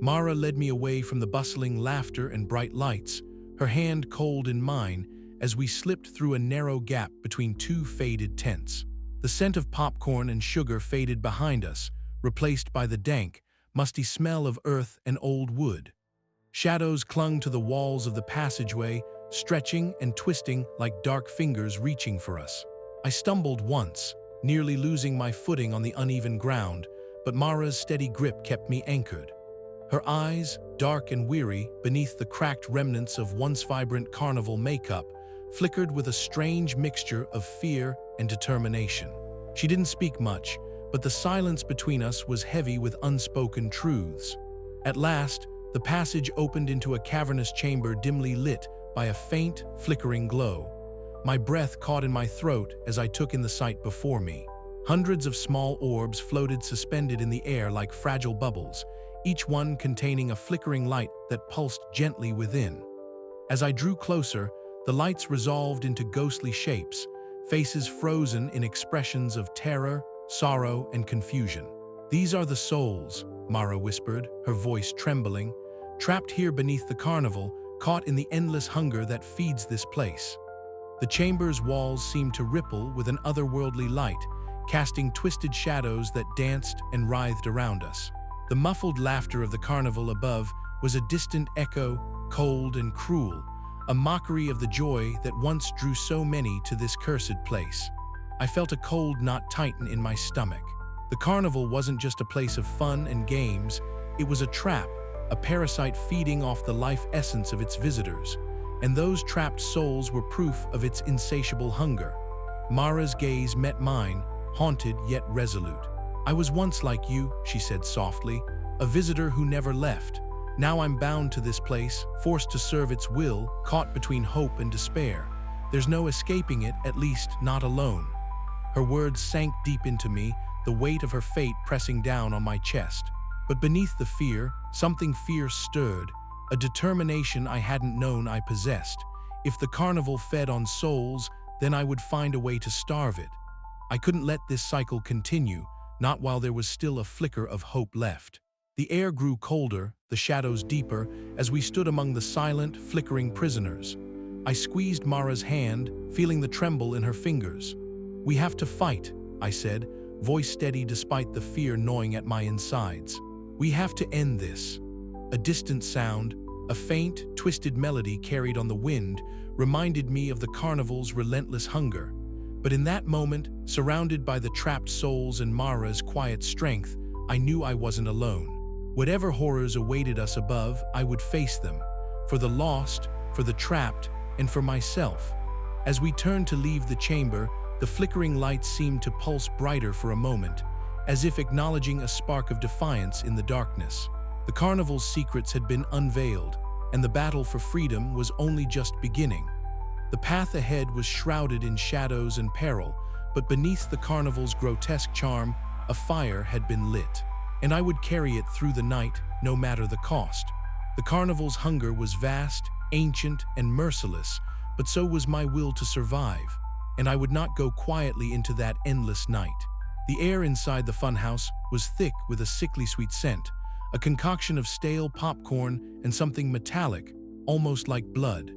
[SPEAKER 1] Mara led me away from the bustling laughter and bright lights, her hand cold in mine, as we slipped through a narrow gap between two faded tents. The scent of popcorn and sugar faded behind us, replaced by the dank, musty smell of earth and old wood. Shadows clung to the walls of the passageway, stretching and twisting like dark fingers reaching for us. I stumbled once, nearly losing my footing on the uneven ground, but Mara's steady grip kept me anchored. Her eyes, dark and weary beneath the cracked remnants of once vibrant carnival makeup, flickered with a strange mixture of fear and determination. She didn't speak much, but the silence between us was heavy with unspoken truths. At last, the passage opened into a cavernous chamber dimly lit by a faint, flickering glow. My breath caught in my throat as I took in the sight before me. Hundreds of small orbs floated suspended in the air like fragile bubbles, each one containing a flickering light that pulsed gently within. As I drew closer, the lights resolved into ghostly shapes, faces frozen in expressions of terror, sorrow, and confusion. "These are the souls," Mara whispered, her voice trembling, "trapped here beneath the carnival, caught in the endless hunger that feeds this place." The chamber's walls seemed to ripple with an otherworldly light, casting twisted shadows that danced and writhed around us. The muffled laughter of the carnival above was a distant echo, cold and cruel, a mockery of the joy that once drew so many to this cursed place. I felt a cold knot tighten in my stomach. The carnival wasn't just a place of fun and games, it was a trap, a parasite feeding off the life essence of its visitors, and those trapped souls were proof of its insatiable hunger. Mara's gaze met mine, haunted yet resolute. "I was once like you," she said softly, "a visitor who never left. Now I'm bound to this place, forced to serve its will, caught between hope and despair. There's no escaping it, at least not alone." Her words sank deep into me, the weight of her fate pressing down on my chest. But beneath the fear, something fierce stirred, a determination I hadn't known I possessed. If the carnival fed on souls, then I would find a way to starve it. I couldn't let this cycle continue, not while there was still a flicker of hope left. The air grew colder, the shadows deeper, as we stood among the silent, flickering prisoners. I squeezed Mara's hand, feeling the tremble in her fingers. "We have to fight," I said, voice steady despite the fear gnawing at my insides. "We have to end this." A distant sound, a faint, twisted melody carried on the wind, reminded me of the carnival's relentless hunger. But in that moment, surrounded by the trapped souls and Mara's quiet strength, I knew I wasn't alone. Whatever horrors awaited us above, I would face them. For the lost, for the trapped, and for myself. As we turned to leave the chamber, the flickering lights seemed to pulse brighter for a moment, as if acknowledging a spark of defiance in the darkness. The carnival's secrets had been unveiled, and the battle for freedom was only just beginning. The path ahead was shrouded in shadows and peril, but beneath the carnival's grotesque charm, a fire had been lit. And I would carry it through the night, no matter the cost. The carnival's hunger was vast, ancient, and merciless, but so was my will to survive, and I would not go quietly into that endless night. The air inside the funhouse was thick with a sickly sweet scent, a concoction of stale popcorn and something metallic, almost like blood.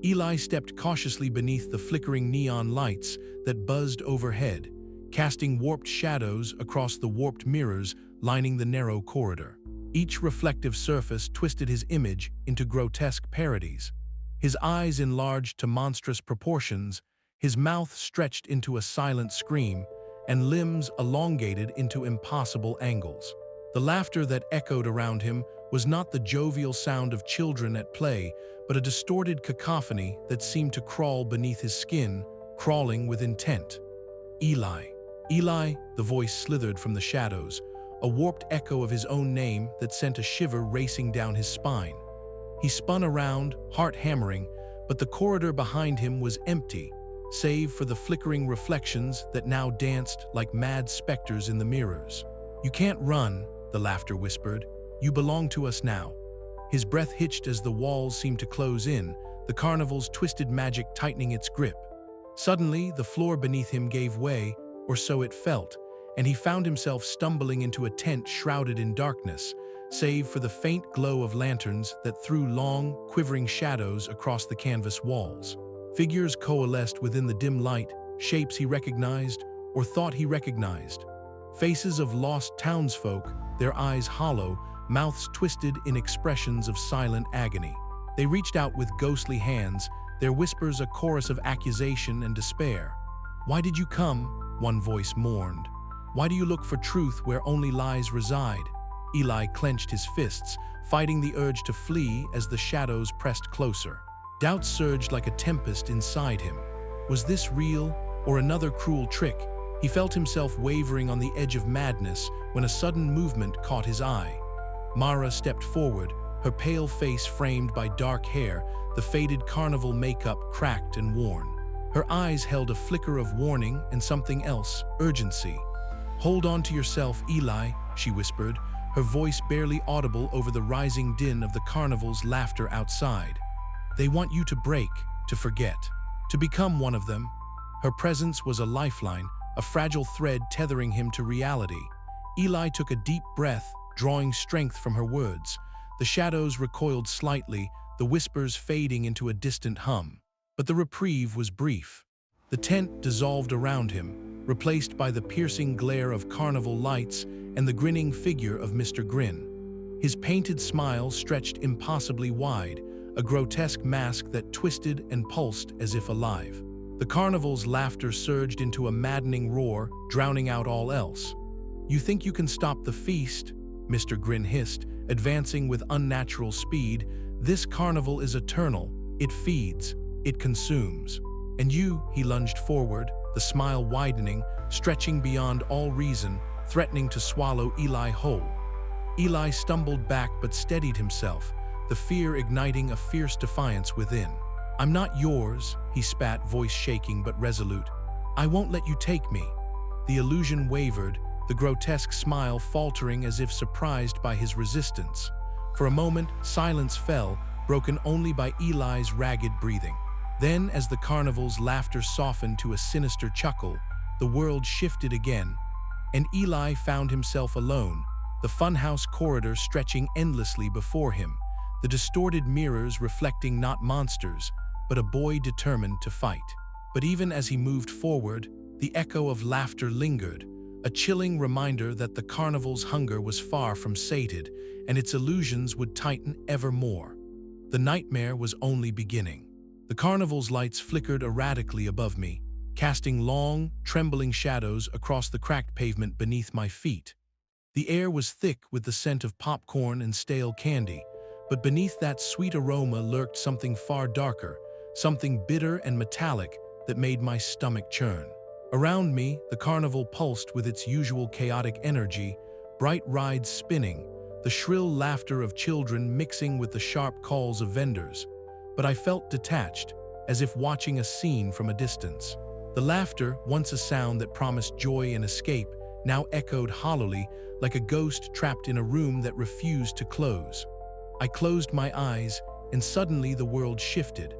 [SPEAKER 1] Eli stepped cautiously beneath the flickering neon lights that buzzed overhead, casting warped shadows across the warped mirrors lining the narrow corridor. Each reflective surface twisted his image into grotesque parodies. His eyes enlarged to monstrous proportions, his mouth stretched into a silent scream, and limbs elongated into impossible angles. The laughter that echoed around him was not the jovial sound of children at play, but a distorted cacophony that seemed to crawl beneath his skin, crawling with intent. "Eli. Eli," the voice slithered from the shadows, a warped echo of his own name that sent a shiver racing down his spine. He spun around, heart hammering, but the corridor behind him was empty, save for the flickering reflections that now danced like mad specters in the mirrors. "You can't run," the laughter whispered. "You belong to us now." His breath hitched as the walls seemed to close in, the carnival's twisted magic tightening its grip. Suddenly, the floor beneath him gave way, or so it felt, and he found himself stumbling into a tent shrouded in darkness, save for the faint glow of lanterns that threw long, quivering shadows across the canvas walls. Figures coalesced within the dim light, shapes he recognized, or thought he recognized. Faces of lost townsfolk, their eyes hollow, mouths twisted in expressions of silent agony. They reached out with ghostly hands, their whispers a chorus of accusation and despair. "Why did you come?" one voice mourned. "Why do you look for truth where only lies reside?" Eli clenched his fists, fighting the urge to flee as the shadows pressed closer. Doubt surged like a tempest inside him. Was this real, or another cruel trick? He felt himself wavering on the edge of madness when a sudden movement caught his eye. Mara stepped forward, her pale face framed by dark hair, the faded carnival makeup cracked and worn. Her eyes held a flicker of warning and something else, urgency. "Hold on to yourself, Eli," she whispered, her voice barely audible over the rising din of the carnival's laughter outside. "They want you to break, to forget, to become one of them." Her presence was a lifeline, a fragile thread tethering him to reality. Eli took a deep breath, drawing strength from her words. The shadows recoiled slightly, the whispers fading into a distant hum. But the reprieve was brief. The tent dissolved around him, replaced by the piercing glare of carnival lights and the grinning figure of Mr. Grin. His painted smile stretched impossibly wide, a grotesque mask that twisted and pulsed as if alive. The carnival's laughter surged into a maddening roar, drowning out all else. "You think you can stop the feast?" Mr. Grin hissed, advancing with unnatural speed. "This carnival is eternal. It feeds. It consumes. And you," he lunged forward, the smile widening, stretching beyond all reason, threatening to swallow Eli whole. Eli stumbled back but steadied himself, the fear igniting a fierce defiance within. "I'm not yours," he spat, voice shaking but resolute. "I won't let you take me." The illusion wavered, the grotesque smile faltering as if surprised by his resistance. For a moment, silence fell, broken only by Eli's ragged breathing. Then, as the carnival's laughter softened to a sinister chuckle, the world shifted again, and Eli found himself alone, the funhouse corridor stretching endlessly before him, the distorted mirrors reflecting not monsters, but a boy determined to fight. But even as he moved forward, the echo of laughter lingered, a chilling reminder that the carnival's hunger was far from sated, and its illusions would tighten ever more. The nightmare was only beginning. The carnival's lights flickered erratically above me, casting long, trembling shadows across the cracked pavement beneath my feet. The air was thick with the scent of popcorn and stale candy, but beneath that sweet aroma lurked something far darker, something bitter and metallic that made my stomach churn. Around me, the carnival pulsed with its usual chaotic energy, bright rides spinning, the shrill laughter of children mixing with the sharp calls of vendors. But I felt detached, as if watching a scene from a distance. The laughter, once a sound that promised joy and escape, now echoed hollowly, like a ghost trapped in a room that refused to close. I closed my eyes, and suddenly the world shifted.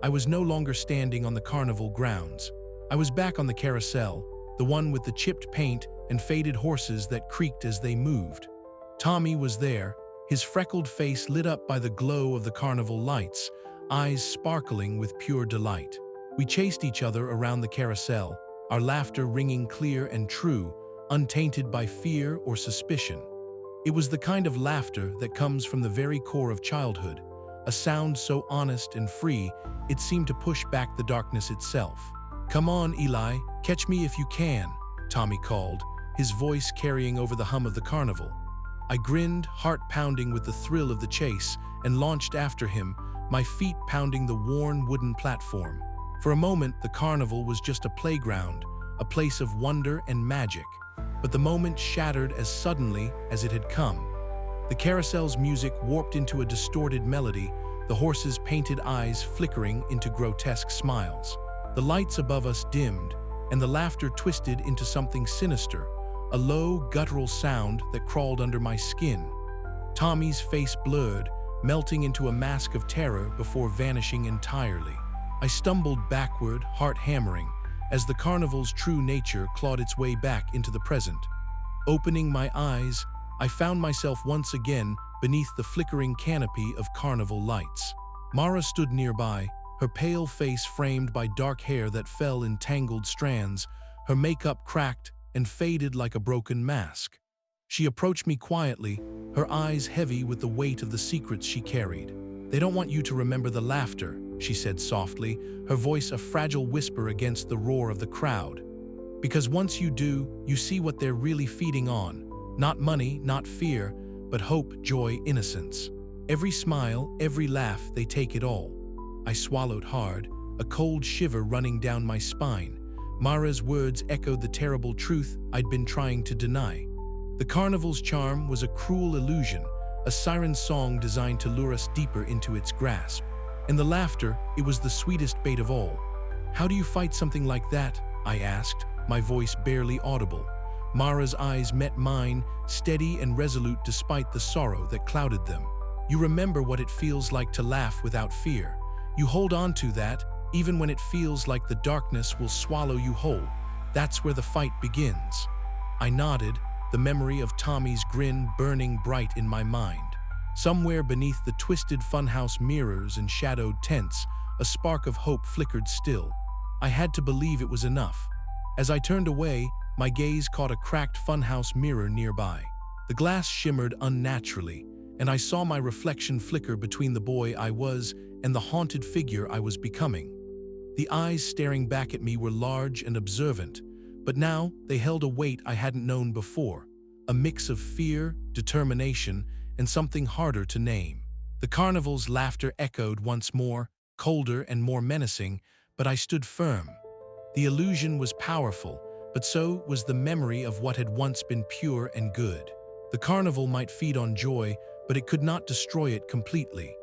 [SPEAKER 1] I was no longer standing on the carnival grounds. I was back on the carousel, the one with the chipped paint and faded horses that creaked as they moved. Tommy was there, his freckled face lit up by the glow of the carnival lights, eyes sparkling with pure delight. We chased each other around the carousel, our laughter ringing clear and true, untainted by fear or suspicion. It was the kind of laughter that comes from the very core of childhood, a sound so honest and free, it seemed to push back the darkness itself. "Come on, Eli, catch me if you can," Tommy called, his voice carrying over the hum of the carnival. I grinned, heart pounding with the thrill of the chase, and launched after him, my feet pounding the worn wooden platform. For a moment, the carnival was just a playground, a place of wonder and magic. But the moment shattered as suddenly as it had come. The carousel's music warped into a distorted melody, the horses' painted eyes flickering into grotesque smiles. The lights above us dimmed, and the laughter twisted into something sinister, a low, guttural sound that crawled under my skin. Tommy's face blurred, melting into a mask of terror before vanishing entirely. I stumbled backward, heart hammering, as the carnival's true nature clawed its way back into the present. Opening my eyes, I found myself once again beneath the flickering canopy of carnival lights. Mara stood nearby, her pale face framed by dark hair that fell in tangled strands, her makeup cracked and faded like a broken mask. She approached me quietly, her eyes heavy with the weight of the secrets she carried. "They don't want you to remember the laughter," she said softly, her voice a fragile whisper against the roar of the crowd. "Because once you do, you see what they're really feeding on. Not money, not fear, but hope, joy, innocence. Every smile, every laugh, they take it all." I swallowed hard, a cold shiver running down my spine. Mara's words echoed the terrible truth I'd been trying to deny. The carnival's charm was a cruel illusion, a siren song designed to lure us deeper into its grasp. And the laughter, it was the sweetest bait of all. "How do you fight something like that?" I asked, my voice barely audible. Mara's eyes met mine, steady and resolute despite the sorrow that clouded them. "You remember what it feels like to laugh without fear. You hold on to that, even when it feels like the darkness will swallow you whole. That's where the fight begins." I nodded, the memory of Tommy's grin burning bright in my mind. Somewhere beneath the twisted funhouse mirrors and shadowed tents, a spark of hope flickered still. I had to believe it was enough. As I turned away, my gaze caught a cracked funhouse mirror nearby. The glass shimmered unnaturally, and I saw my reflection flicker between the boy I was and the haunted figure I was becoming. The eyes staring back at me were large and observant, but now they held a weight I hadn't known before, a mix of fear, determination, and something harder to name. The carnival's laughter echoed once more, colder and more menacing, but I stood firm. The illusion was powerful, but so was the memory of what had once been pure and good. The carnival might feed on joy, but it could not destroy it completely.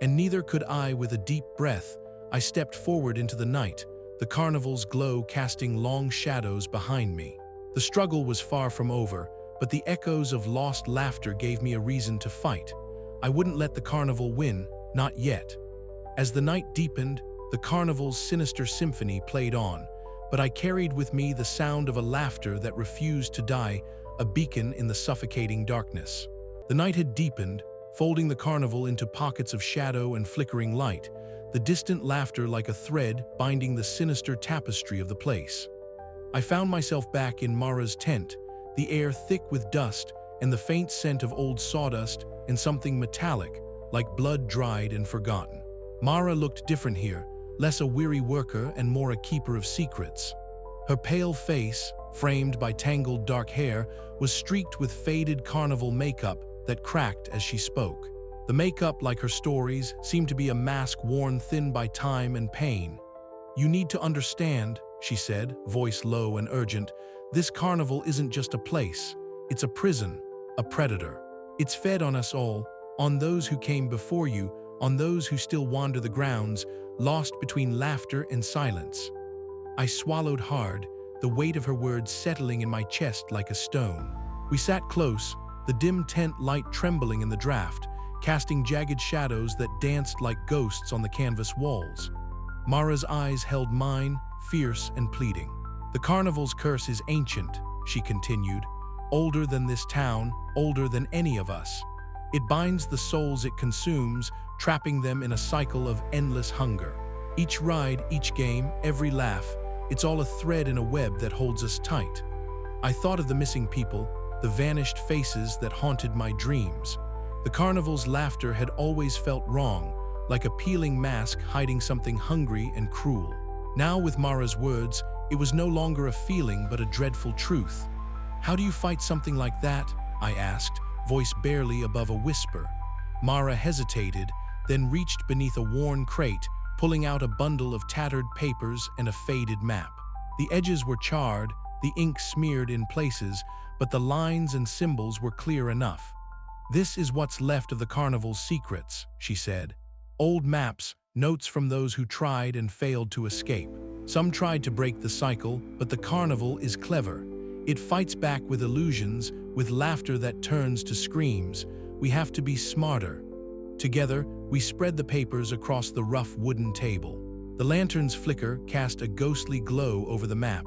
[SPEAKER 1] And neither could I. With a deep breath, I stepped forward into the night, the carnival's glow casting long shadows behind me. The struggle was far from over, but the echoes of lost laughter gave me a reason to fight. I wouldn't let the carnival win, not yet. As the night deepened, the carnival's sinister symphony played on, but I carried with me the sound of a laughter that refused to die, a beacon in the suffocating darkness. The night had deepened, folding the carnival into pockets of shadow and flickering light, the distant laughter like a thread binding the sinister tapestry of the place. I found myself back in Mara's tent, the air thick with dust and the faint scent of old sawdust and something metallic, like blood dried and forgotten. Mara looked different here, less a weary worker and more a keeper of secrets. Her pale face, framed by tangled dark hair, was streaked with faded carnival makeup that cracked as she spoke. The makeup, like her stories, seemed to be a mask worn thin by time and pain. "You need to understand," she said, voice low and urgent, "this carnival isn't just a place. It's a prison, a predator. It's fed on us all, on those who came before you, on those who still wander the grounds, lost between laughter and silence." I swallowed hard, the weight of her words settling in my chest like a stone. We sat close, the dim tent light trembling in the draft, casting jagged shadows that danced like ghosts on the canvas walls. Mara's eyes held mine, fierce and pleading. "The carnival's curse is ancient," she continued, "older than this town, older than any of us. It binds the souls it consumes, trapping them in a cycle of endless hunger. Each ride, each game, every laugh, it's all a thread in a web that holds us tight." I thought of the missing people, the vanished faces that haunted my dreams. The carnival's laughter had always felt wrong, like a peeling mask hiding something hungry and cruel. Now, with Mara's words, it was no longer a feeling but a dreadful truth. "How do you fight something like that?" I asked, voice barely above a whisper. Mara hesitated, then reached beneath a worn crate, pulling out a bundle of tattered papers and a faded map. The edges were charred, the ink smeared in places, but the lines and symbols were clear enough. "This is what's left of the carnival's secrets," she said. "Old maps, notes from those who tried and failed to escape. Some tried to break the cycle, but the carnival is clever. It fights back with illusions, with laughter that turns to screams. We have to be smarter." Together, we spread the papers across the rough wooden table. The lantern's flicker cast a ghostly glow over the map,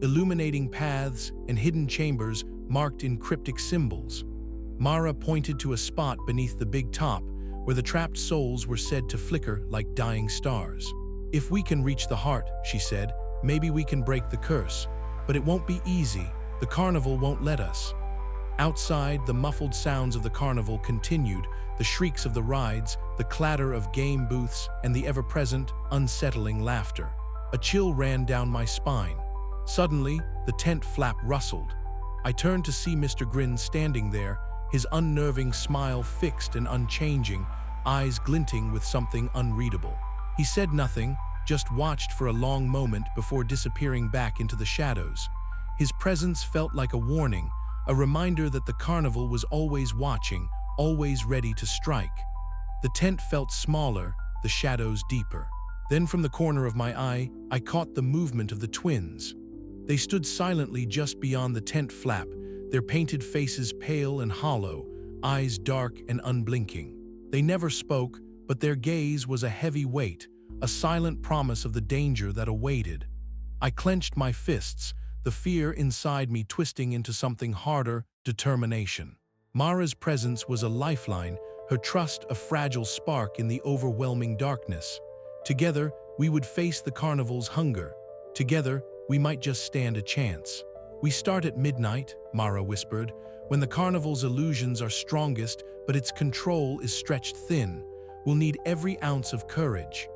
[SPEAKER 1] illuminating paths and hidden chambers marked in cryptic symbols. Mara pointed to a spot beneath the big top, where the trapped souls were said to flicker like dying stars. "If we can reach the heart," she said, "maybe we can break the curse. But it won't be easy. The carnival won't let us." Outside, the muffled sounds of the carnival continued, the shrieks of the rides, the clatter of game booths, and the ever-present, unsettling laughter. A chill ran down my spine. Suddenly, the tent flap rustled. I turned to see Mr. Grin standing there, his unnerving smile fixed and unchanging, eyes glinting with something unreadable. He said nothing, just watched for a long moment before disappearing back into the shadows. His presence felt like a warning, a reminder that the carnival was always watching, always ready to strike. The tent felt smaller, the shadows deeper. Then from the corner of my eye, I caught the movement of the twins. They stood silently just beyond the tent flap, their painted faces pale and hollow, eyes dark and unblinking. They never spoke, but their gaze was a heavy weight, a silent promise of the danger that awaited. I clenched my fists, the fear inside me twisting into something harder, determination. Mara's presence was a lifeline, her trust a fragile spark in the overwhelming darkness. Together, we would face the carnival's hunger. Together, we might just stand a chance. "We start at midnight," Mara whispered, "when the carnival's illusions are strongest, but its control is stretched thin. We'll need every ounce of courage."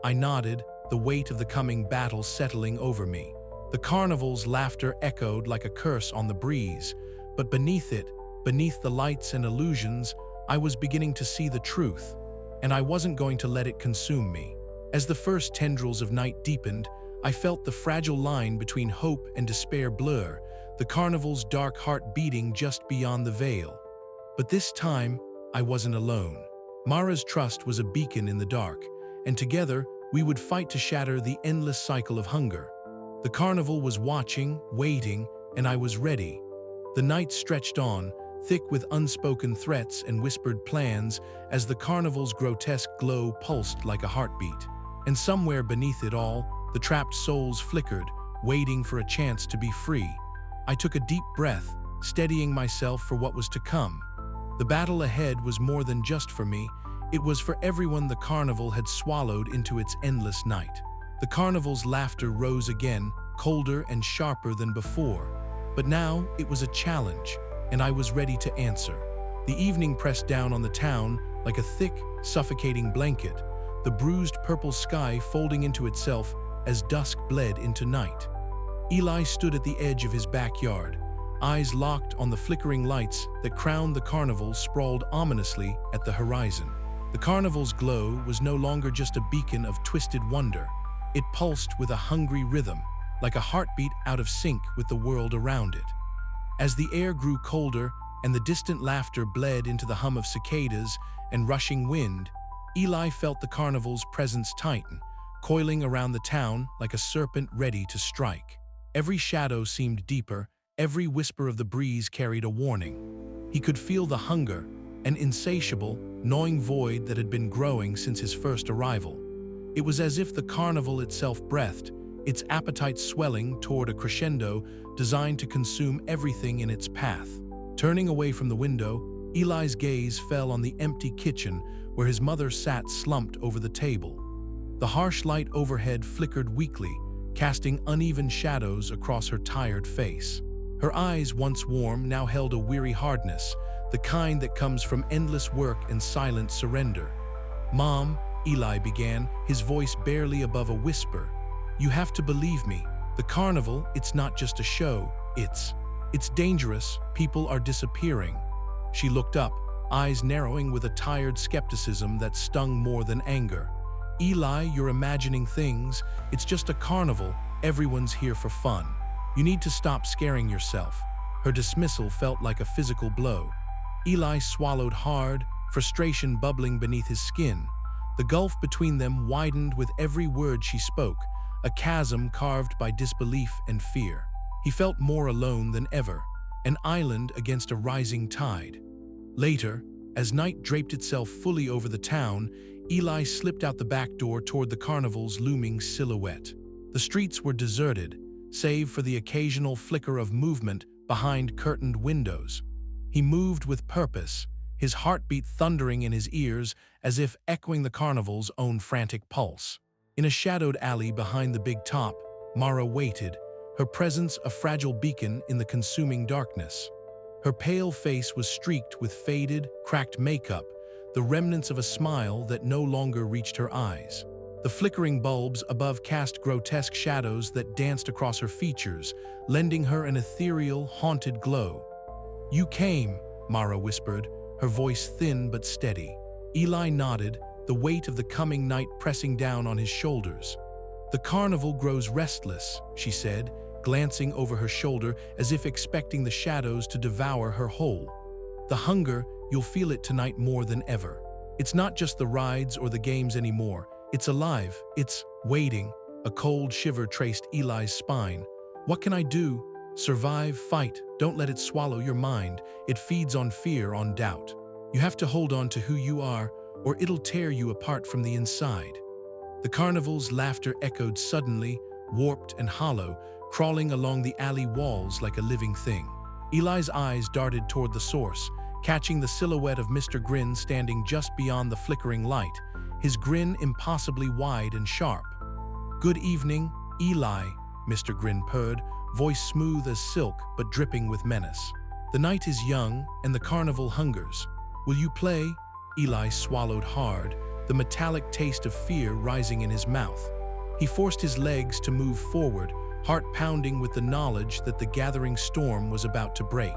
[SPEAKER 1] I nodded, the weight of the coming battle settling over me. The carnival's laughter echoed like a curse on the breeze, but beneath it, beneath the lights and illusions, I was beginning to see the truth, and I wasn't going to let it consume me. As the first tendrils of night deepened, I felt the fragile line between hope and despair blur, the carnival's dark heart beating just beyond the veil. But this time, I wasn't alone. Mara's trust was a beacon in the dark, and together, We would fight to shatter the endless cycle of hunger. The carnival was watching, waiting, and I was ready. The night stretched on, thick with unspoken threats and whispered plans, as the carnival's grotesque glow pulsed like a heartbeat. And somewhere beneath it all, the trapped souls flickered, waiting for a chance to be free. I took a deep breath, steadying myself for what was to come. The battle ahead was more than just for me. It was for everyone the carnival had swallowed into its endless night. The carnival's laughter rose again, colder and sharper than before. But now it was a challenge, and I was ready to answer. The evening pressed down on the town like a thick, suffocating blanket, the bruised purple sky folding into itself as dusk bled into night. Eli stood at the edge of his backyard, eyes locked on the flickering lights that crowned the carnival sprawled ominously at the horizon. The carnival's glow was no longer just a beacon of twisted wonder. It pulsed with a hungry rhythm, like a heartbeat out of sync with the world around it. As the air grew colder and the distant laughter bled into the hum of cicadas and rushing wind, Eli felt the carnival's presence tighten, coiling around the town like a serpent ready to strike. Every shadow seemed deeper, every whisper of the breeze carried a warning. He could feel the hunger, an insatiable, gnawing void that had been growing since his first arrival. It was as if the carnival itself breathed, its appetite swelling toward a crescendo designed to consume everything in its path. Turning away from the window, Eli's gaze fell on the empty kitchen where his mother sat slumped over the table. The harsh light overhead flickered weakly, casting uneven shadows across her tired face. Her eyes, once warm, now held a weary hardness, the kind that comes from endless work and silent surrender. "Mom," Eli began, his voice barely above a whisper, "you have to believe me. The carnival, it's not just a show. It's dangerous. People are disappearing." She looked up, eyes narrowing with a tired skepticism that stung more than anger. "Eli, you're imagining things. It's just a carnival. Everyone's here for fun. You need to stop scaring yourself." Her dismissal felt like a physical blow. Eli swallowed hard, frustration bubbling beneath his skin. The gulf between them widened with every word she spoke, a chasm carved by disbelief and fear. He felt more alone than ever, an island against a rising tide. Later, as night draped itself fully over the town, Eli slipped out the back door toward the carnival's looming silhouette. The streets were deserted, save for the occasional flicker of movement behind curtained windows. He moved with purpose, his heartbeat thundering in his ears as if echoing the carnival's own frantic pulse. In a shadowed alley behind the big top, Mara waited, her presence a fragile beacon in the consuming darkness. Her pale face was streaked with faded, cracked makeup, the remnants of a smile that no longer reached her eyes. The flickering bulbs above cast grotesque shadows that danced across her features, lending her an ethereal, haunted glow. "You came," Mara whispered, her voice thin but steady. Eli nodded, the weight of the coming night pressing down on his shoulders. "The carnival grows restless," she said, glancing over her shoulder as if expecting the shadows to devour her whole. "The hunger, you'll feel it tonight more than ever. It's not just the rides or the games anymore. It's alive. It's waiting." A cold shiver traced Eli's spine. "What can I do? Survive, fight. Don't let it swallow your mind. It feeds on fear, on doubt. You have to hold on to who you are, or it'll tear you apart from the inside." The carnival's laughter echoed suddenly, warped and hollow, crawling along the alley walls like a living thing. Eli's eyes darted toward the source, catching the silhouette of Mr. Grin standing just beyond the flickering light, his grin impossibly wide and sharp. "Good evening, Eli," Mr. Grin purred, voice smooth as silk but dripping with menace. "The night is young and the carnival hungers. Will you play?" Eli swallowed hard, the metallic taste of fear rising in his mouth. He forced his legs to move forward, heart pounding with the knowledge that the gathering storm was about to break.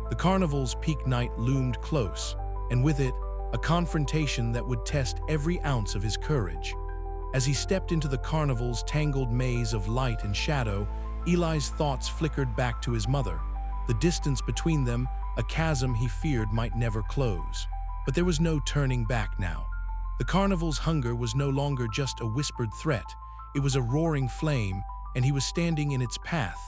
[SPEAKER 1] The carnival's peak night loomed close, and with it, a confrontation that would test every ounce of his courage. As he stepped into the carnival's tangled maze of light and shadow, Eli's thoughts flickered back to his mother, the distance between them, a chasm he feared might never close. But there was no turning back now. The carnival's hunger was no longer just a whispered threat. It was a roaring flame, and he was standing in its path.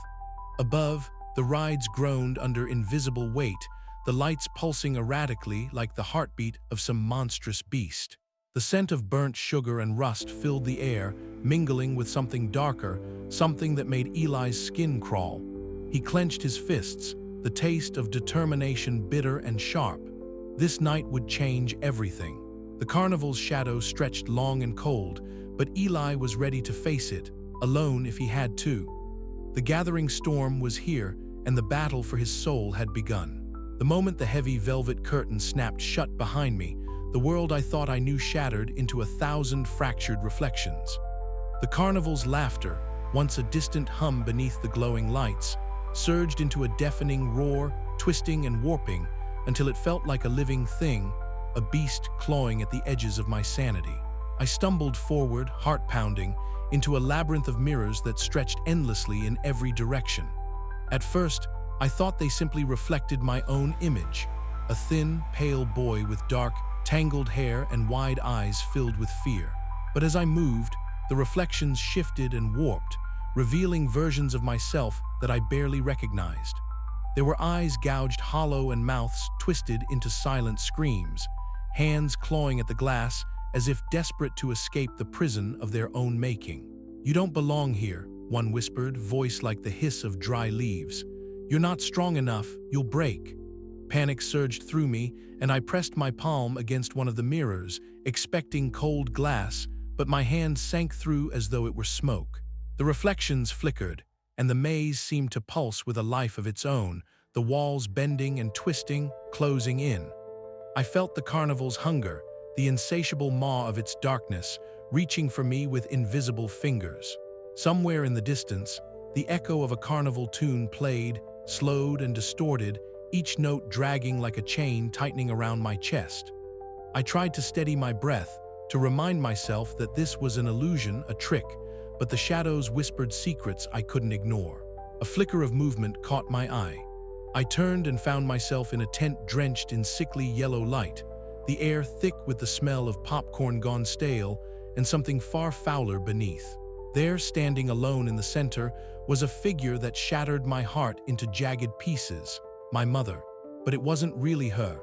[SPEAKER 1] Above, the rides groaned under invisible weight, the lights pulsing erratically like the heartbeat of some monstrous beast. The scent of burnt sugar and rust filled the air, mingling with something darker, something that made Eli's skin crawl. He clenched his fists, the taste of determination bitter and sharp. This night would change everything. The carnival's shadow stretched long and cold, but Eli was ready to face it, alone if he had to. The gathering storm was here, and the battle for his soul had begun. The moment the heavy velvet curtain snapped shut behind me, the world I thought I knew shattered into 1,000 fractured reflections. The carnival's laughter, once a distant hum beneath the glowing lights, surged into a deafening roar, twisting and warping, until it felt like a living thing, a beast clawing at the edges of my sanity. I stumbled forward, heart pounding, into a labyrinth of mirrors that stretched endlessly in every direction. At first, I thought they simply reflected my own image, a thin, pale boy with dark, tangled hair and wide eyes filled with fear. But as I moved, the reflections shifted and warped, revealing versions of myself that I barely recognized. There were eyes gouged hollow and mouths twisted into silent screams, hands clawing at the glass as if desperate to escape the prison of their own making. "You don't belong here," one whispered, voice like the hiss of dry leaves. "You're not strong enough, you'll break." Panic surged through me, and I pressed my palm against one of the mirrors, expecting cold glass, but my hand sank through as though it were smoke. The reflections flickered, and the maze seemed to pulse with a life of its own, the walls bending and twisting, closing in. I felt the carnival's hunger, the insatiable maw of its darkness, reaching for me with invisible fingers. Somewhere in the distance, the echo of a carnival tune played, slowed and distorted, each note dragging like a chain tightening around my chest. I tried to steady my breath, to remind myself that this was an illusion, a trick, but the shadows whispered secrets I couldn't ignore. A flicker of movement caught my eye. I turned and found myself in a tent drenched in sickly yellow light, the air thick with the smell of popcorn gone stale and something far fouler beneath. There, standing alone in the center, was a figure that shattered my heart into jagged pieces. My mother. But it wasn't really her.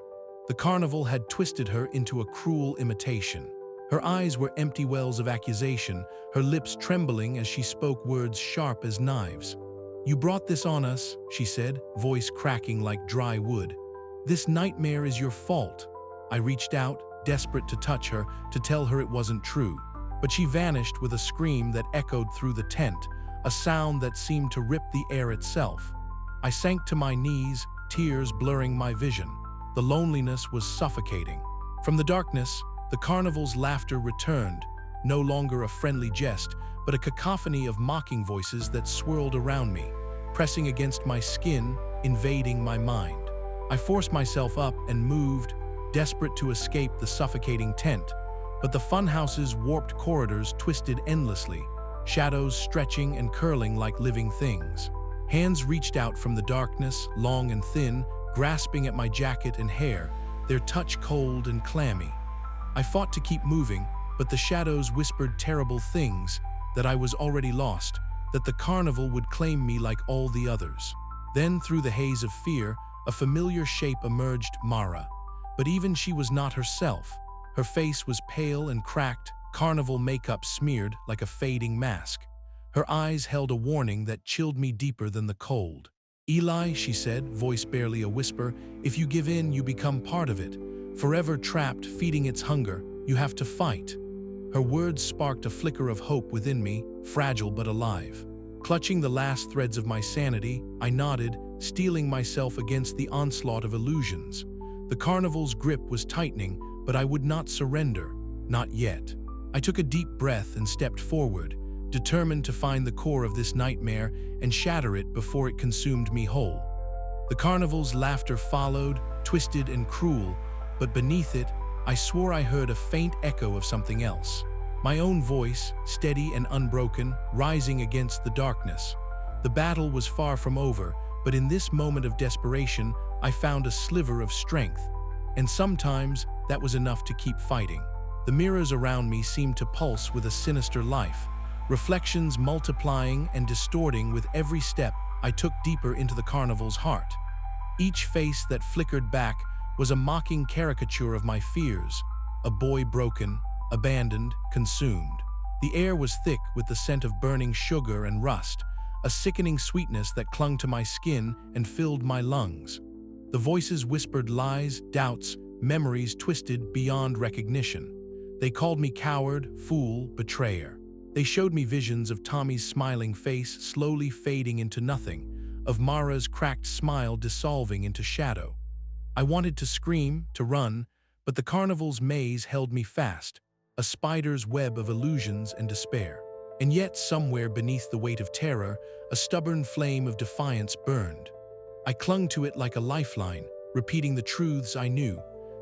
[SPEAKER 1] The carnival had twisted her into a cruel imitation. Her eyes were empty wells of accusation, her lips trembling as she spoke words sharp as knives. "You brought this on us," she said, voice cracking like dry wood. "This nightmare is your fault." I reached out, desperate to touch her, to tell her it wasn't true. But she vanished with a scream that echoed through the tent, a sound that seemed to rip the air itself. I sank to my knees, tears blurring my vision. The loneliness was suffocating. From the darkness, the carnival's laughter returned, no longer a friendly jest, but a cacophony of mocking voices that swirled around me, pressing against my skin, invading my mind. I forced myself up and moved, desperate to escape the suffocating tent, but the funhouse's warped corridors twisted endlessly, shadows stretching and curling like living things. Hands reached out from the darkness, long and thin, grasping at my jacket and hair, their touch cold and clammy. I fought to keep moving, but the shadows whispered terrible things, that I was already lost, that the carnival would claim me like all the others. Then, through the haze of fear, a familiar shape emerged, Mara. But even she was not herself. Her face was pale and cracked, carnival makeup smeared like a fading mask. Her eyes held a warning that chilled me deeper than the cold. "Eli," she said, voice barely a whisper, "if you give in, you become part of it. Forever trapped, feeding its hunger, you have to fight." Her words sparked a flicker of hope within me, fragile but alive. Clutching the last threads of my sanity, I nodded, steeling myself against the onslaught of illusions. The carnival's grip was tightening, but I would not surrender, not yet. I took a deep breath and stepped forward, determined to find the core of this nightmare and shatter it before it consumed me whole. The carnival's laughter followed, twisted and cruel, but beneath it, I swore I heard a faint echo of something else. My own voice, steady and unbroken, rising against the darkness. The battle was far from over, but in this moment of desperation, I found a sliver of strength. And sometimes, that was enough to keep fighting. The mirrors around me seemed to pulse with a sinister life, reflections multiplying and distorting with every step I took deeper into the carnival's heart. Each face that flickered back was a mocking caricature of my fears, a boy broken, abandoned, consumed. The air was thick with the scent of burning sugar and rust, a sickening sweetness that clung to my skin and filled my lungs. The voices whispered lies, doubts, memories twisted beyond recognition. They called me coward, fool, betrayer. They showed me visions of Tommy's smiling face slowly fading into nothing, of Mara's cracked smile dissolving into shadow. I wanted to scream, to run, but the carnival's maze held me fast, a spider's web of illusions and despair. And yet, somewhere beneath the weight of terror, a stubborn flame of defiance burned. I clung to it like a lifeline, repeating the truths I knew,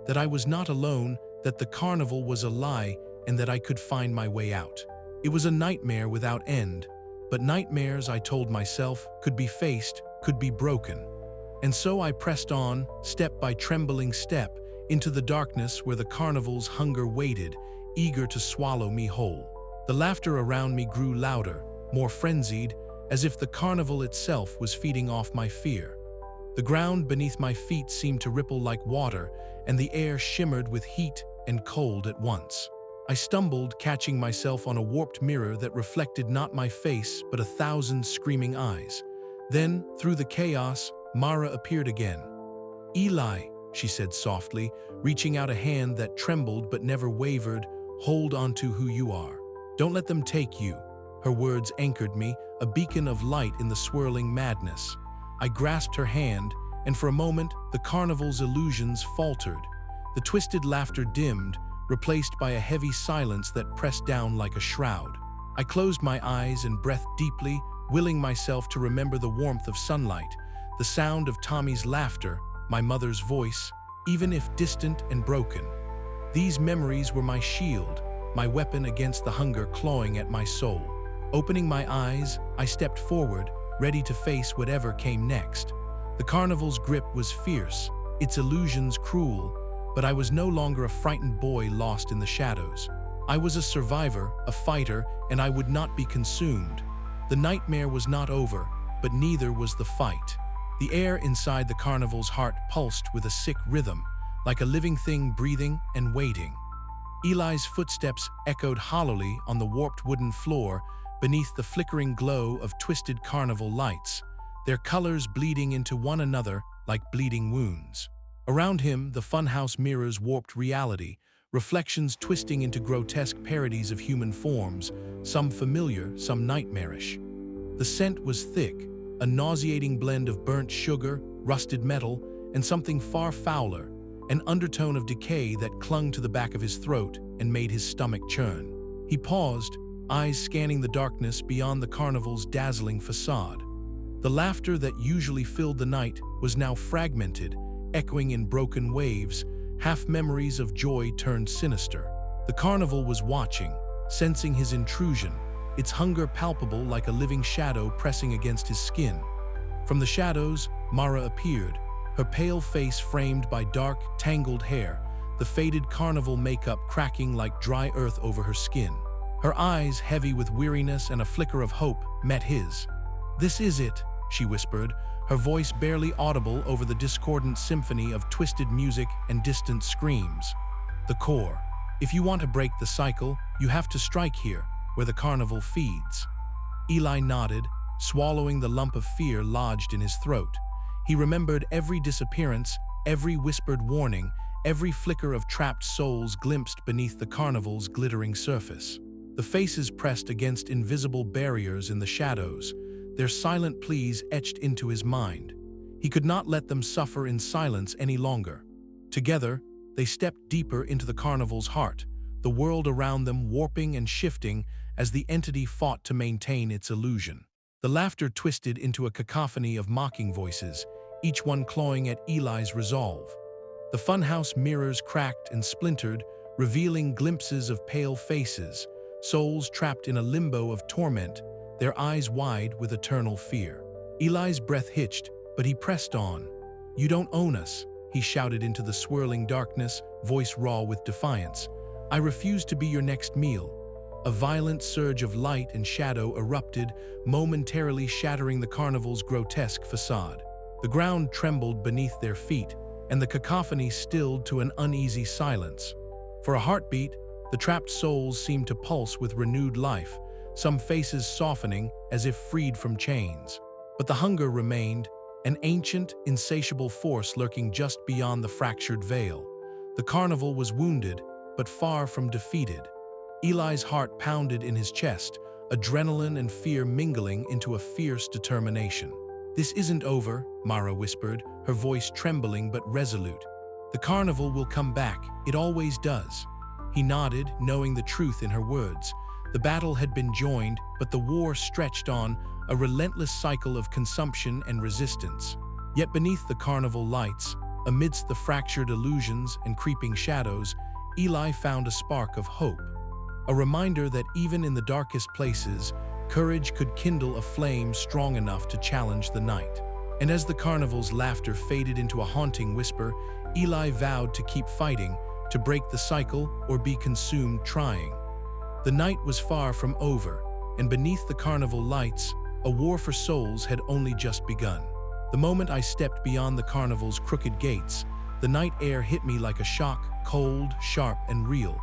[SPEAKER 1] that I was not alone, that the carnival was a lie, and that I could find my way out. It was a nightmare without end, but nightmares, I told myself, could be faced, could be broken. And so I pressed on, step by trembling step, into the darkness where the carnival's hunger waited, eager to swallow me whole. The laughter around me grew louder, more frenzied, as if the carnival itself was feeding off my fear. The ground beneath my feet seemed to ripple like water, and the air shimmered with heat and cold at once. I stumbled, catching myself on a warped mirror that reflected not my face but 1,000 screaming eyes. Then, through the chaos, Mara appeared again. "Eli," she said softly, reaching out a hand that trembled but never wavered, "hold on to who you are. Don't let them take you." Her words anchored me, a beacon of light in the swirling madness. I grasped her hand, and for a moment, the carnival's illusions faltered. The twisted laughter dimmed, replaced by a heavy silence that pressed down like a shroud. I closed my eyes and breathed deeply, willing myself to remember the warmth of sunlight, the sound of Tommy's laughter, my mother's voice, even if distant and broken. These memories were my shield, my weapon against the hunger clawing at my soul. Opening my eyes, I stepped forward, ready to face whatever came next. The carnival's grip was fierce, its illusions cruel, but I was no longer a frightened boy lost in the shadows. I was a survivor, a fighter, and I would not be consumed. The nightmare was not over, but neither was the fight. The air inside the carnival's heart pulsed with a sick rhythm, like a living thing breathing and waiting. Eli's footsteps echoed hollowly on the warped wooden floor beneath the flickering glow of twisted carnival lights, their colors bleeding into one another like bleeding wounds. Around him, the funhouse mirrors warped reality, reflections twisting into grotesque parodies of human forms, some familiar, some nightmarish. The scent was thick, a nauseating blend of burnt sugar, rusted metal, and something far fouler, an undertone of decay that clung to the back of his throat and made his stomach churn. He paused, eyes scanning the darkness beyond the carnival's dazzling facade. The laughter that usually filled the night was now fragmented, echoing in broken waves, half memories of joy turned sinister. The carnival was watching, sensing his intrusion, its hunger palpable like a living shadow pressing against his skin. From the shadows, Mara appeared, her pale face framed by dark, tangled hair, the faded carnival makeup cracking like dry earth over her skin. Her eyes, heavy with weariness and a flicker of hope, met his. "This is it," she whispered, her voice barely audible over the discordant symphony of twisted music and distant screams. "The core. If you want to break the cycle, you have to strike here, where the carnival feeds." Eli nodded, swallowing the lump of fear lodged in his throat. He remembered every disappearance, every whispered warning, every flicker of trapped souls glimpsed beneath the carnival's glittering surface. The faces pressed against invisible barriers in the shadows, their silent pleas etched into his mind. He could not let them suffer in silence any longer. Together, they stepped deeper into the carnival's heart, the world around them warping and shifting as the entity fought to maintain its illusion. The laughter twisted into a cacophony of mocking voices, each one clawing at Eli's resolve. The funhouse mirrors cracked and splintered, revealing glimpses of pale faces, souls trapped in a limbo of torment, their eyes wide with eternal fear. Eli's breath hitched, but he pressed on. "You don't own us," he shouted into the swirling darkness, voice raw with defiance. I refuse to be your next meal. A violent surge of light and shadow erupted, momentarily shattering the carnival's grotesque facade. The ground trembled beneath their feet, and the cacophony stilled to an uneasy silence. For a heartbeat, the trapped souls seemed to pulse with renewed life, some faces softening as if freed from chains. But the hunger remained, an ancient, insatiable force lurking just beyond the fractured veil. The carnival was wounded, but far from defeated. Eli's heart pounded in his chest, adrenaline and fear mingling into a fierce determination. "This isn't over," Mara whispered, her voice trembling but resolute. "The carnival will come back, it always does." He nodded, knowing the truth in her words. The battle had been joined, but the war stretched on, a relentless cycle of consumption and resistance. Yet beneath the carnival lights, amidst the fractured illusions and creeping shadows, Eli found a spark of hope. A reminder that even in the darkest places, courage could kindle a flame strong enough to challenge the night. And as the carnival's laughter faded into a haunting whisper, Eli vowed to keep fighting, to break the cycle or be consumed trying. The night was far from over, and beneath the carnival lights, a war for souls had only just begun. The moment I stepped beyond the carnival's crooked gates, the night air hit me like a shock, cold, sharp, and real.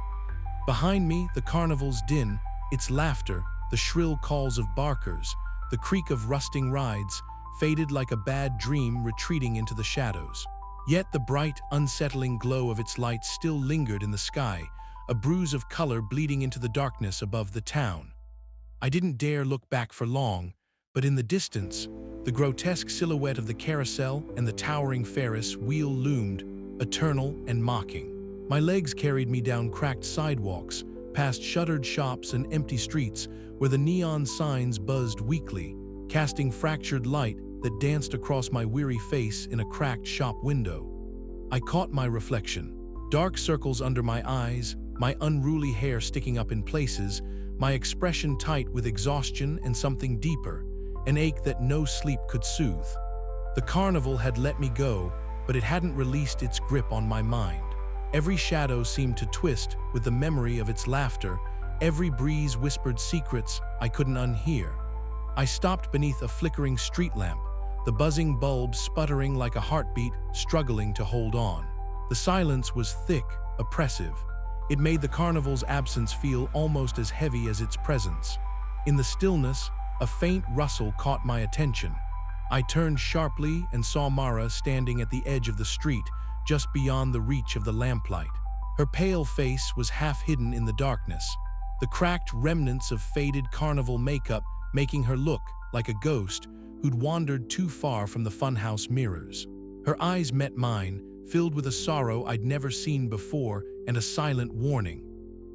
[SPEAKER 1] Behind me, the carnival's din, its laughter, the shrill calls of barkers, the creak of rusting rides, faded like a bad dream retreating into the shadows. Yet the bright, unsettling glow of its lights still lingered in the sky, a bruise of color bleeding into the darkness above the town. I didn't dare look back for long, but in the distance, the grotesque silhouette of the carousel and the towering Ferris wheel loomed, eternal and mocking. My legs carried me down cracked sidewalks, past shuttered shops and empty streets where the neon signs buzzed weakly, casting fractured light that danced across my weary face in a cracked shop window. I caught my reflection. Dark circles under my eyes, my unruly hair sticking up in places, my expression tight with exhaustion and something deeper, an ache that no sleep could soothe. The carnival had let me go, but it hadn't released its grip on my mind. Every shadow seemed to twist with the memory of its laughter, every breeze whispered secrets I couldn't unhear. I stopped beneath a flickering street lamp, the buzzing bulb sputtering like a heartbeat, struggling to hold on. The silence was thick, oppressive. It made the carnival's absence feel almost as heavy as its presence. In the stillness, a faint rustle caught my attention. I turned sharply and saw Mara standing at the edge of the street, just beyond the reach of the lamplight. Her pale face was half hidden in the darkness, the cracked remnants of faded carnival makeup making her look like a ghost who'd wandered too far from the funhouse mirrors. Her eyes met mine, filled with a sorrow I'd never seen before and a silent warning.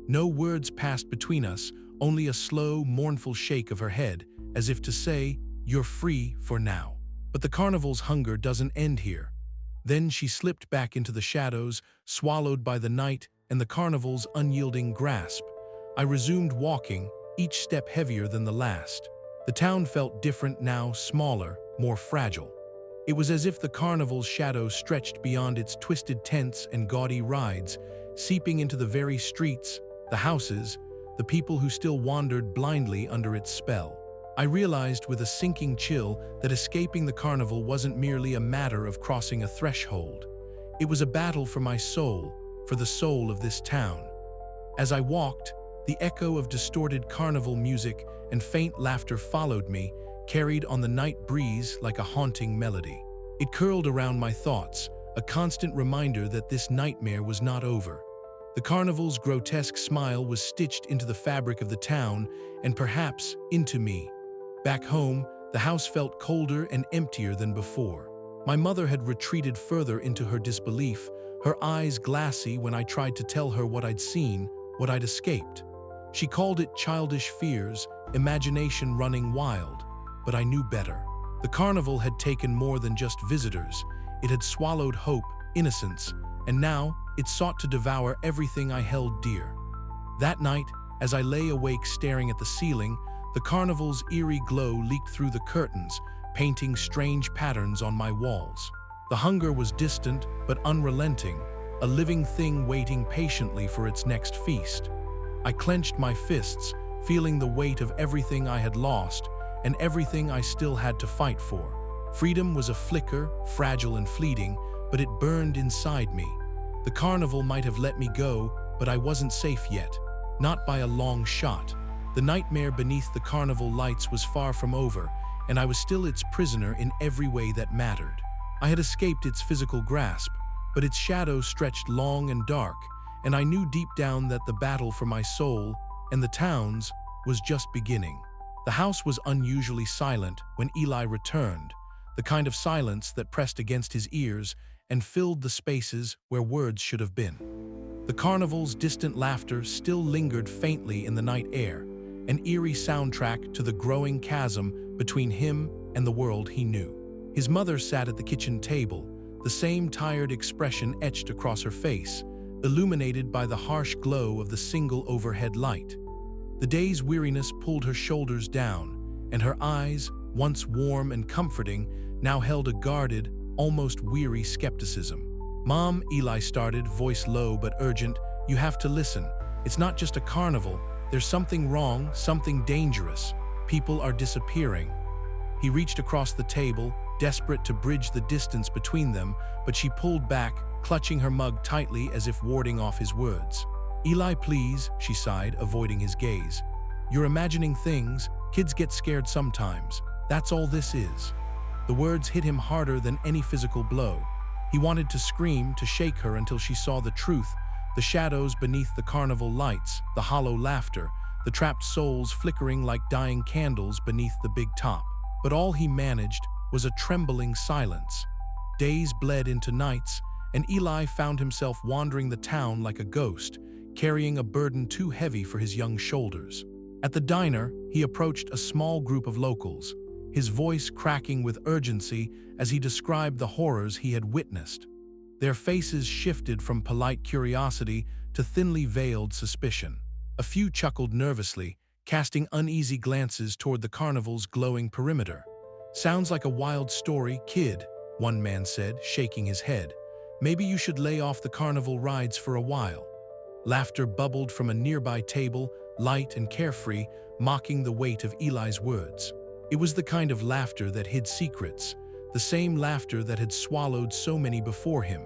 [SPEAKER 1] No words passed between us, only a slow, mournful shake of her head, as if to say, "You're free for now." But the carnival's hunger doesn't end here. Then she slipped back into the shadows, swallowed by the night and the carnival's unyielding grasp. I resumed walking, each step heavier than the last. The town felt different now, smaller, more fragile. It was as if the carnival's shadow stretched beyond its twisted tents and gaudy rides, seeping into the very streets, the houses, the people who still wandered blindly under its spell. I realized with a sinking chill that escaping the carnival wasn't merely a matter of crossing a threshold. It was a battle for my soul, for the soul of this town. As I walked, the echo of distorted carnival music and faint laughter followed me, carried on the night breeze like a haunting melody. It curled around my thoughts, a constant reminder that this nightmare was not over. The carnival's grotesque smile was stitched into the fabric of the town and perhaps into me. Back home, the house felt colder and emptier than before. My mother had retreated further into her disbelief, her eyes glassy when I tried to tell her what I'd seen, what I'd escaped. She called it childish fears, imagination running wild, but I knew better. The carnival had taken more than just visitors. It had swallowed hope, innocence, and now it sought to devour everything I held dear. That night, as I lay awake staring at the ceiling, the carnival's eerie glow leaked through the curtains, painting strange patterns on my walls. The hunger was distant but unrelenting, a living thing waiting patiently for its next feast. I clenched my fists, feeling the weight of everything I had lost and everything I still had to fight for. Freedom was a flicker, fragile and fleeting, but it burned inside me. The carnival might have let me go, but I wasn't safe yet. Not by a long shot. The nightmare beneath the carnival lights was far from over, and I was still its prisoner in every way that mattered. I had escaped its physical grasp, but its shadow stretched long and dark, and I knew deep down that the battle for my soul and the town's was just beginning. The house was unusually silent when Eli returned, the kind of silence that pressed against his ears and filled the spaces where words should have been. The carnival's distant laughter still lingered faintly in the night air, an eerie soundtrack to the growing chasm between him and the world he knew. His mother sat at the kitchen table, the same tired expression etched across her face, illuminated by the harsh glow of the single overhead light. The day's weariness pulled her shoulders down, and her eyes, once warm and comforting, now held a guarded, almost weary skepticism. "Mom," Eli started, voice low but urgent, "you have to listen. It's not just a carnival. There's something wrong, something dangerous. People are disappearing." He reached across the table, desperate to bridge the distance between them, but she pulled back, clutching her mug tightly as if warding off his words. "Eli, please," she sighed, avoiding his gaze. "You're imagining things. Kids get scared sometimes. That's all this is." The words hit him harder than any physical blow. He wanted to scream, to shake her until she saw the truth, the shadows beneath the carnival lights, the hollow laughter, the trapped souls flickering like dying candles beneath the big top. But all he managed was a trembling silence. Days bled into nights, and Eli found himself wandering the town like a ghost, carrying a burden too heavy for his young shoulders. At the diner, he approached a small group of locals, his voice cracking with urgency as he described the horrors he had witnessed. Their faces shifted from polite curiosity to thinly veiled suspicion. A few chuckled nervously, casting uneasy glances toward the carnival's glowing perimeter. "Sounds like a wild story, kid," one man said, shaking his head. "Maybe you should lay off the carnival rides for a while." Laughter bubbled from a nearby table, light and carefree, mocking the weight of Eli's words. It was the kind of laughter that hid secrets, the same laughter that had swallowed so many before him.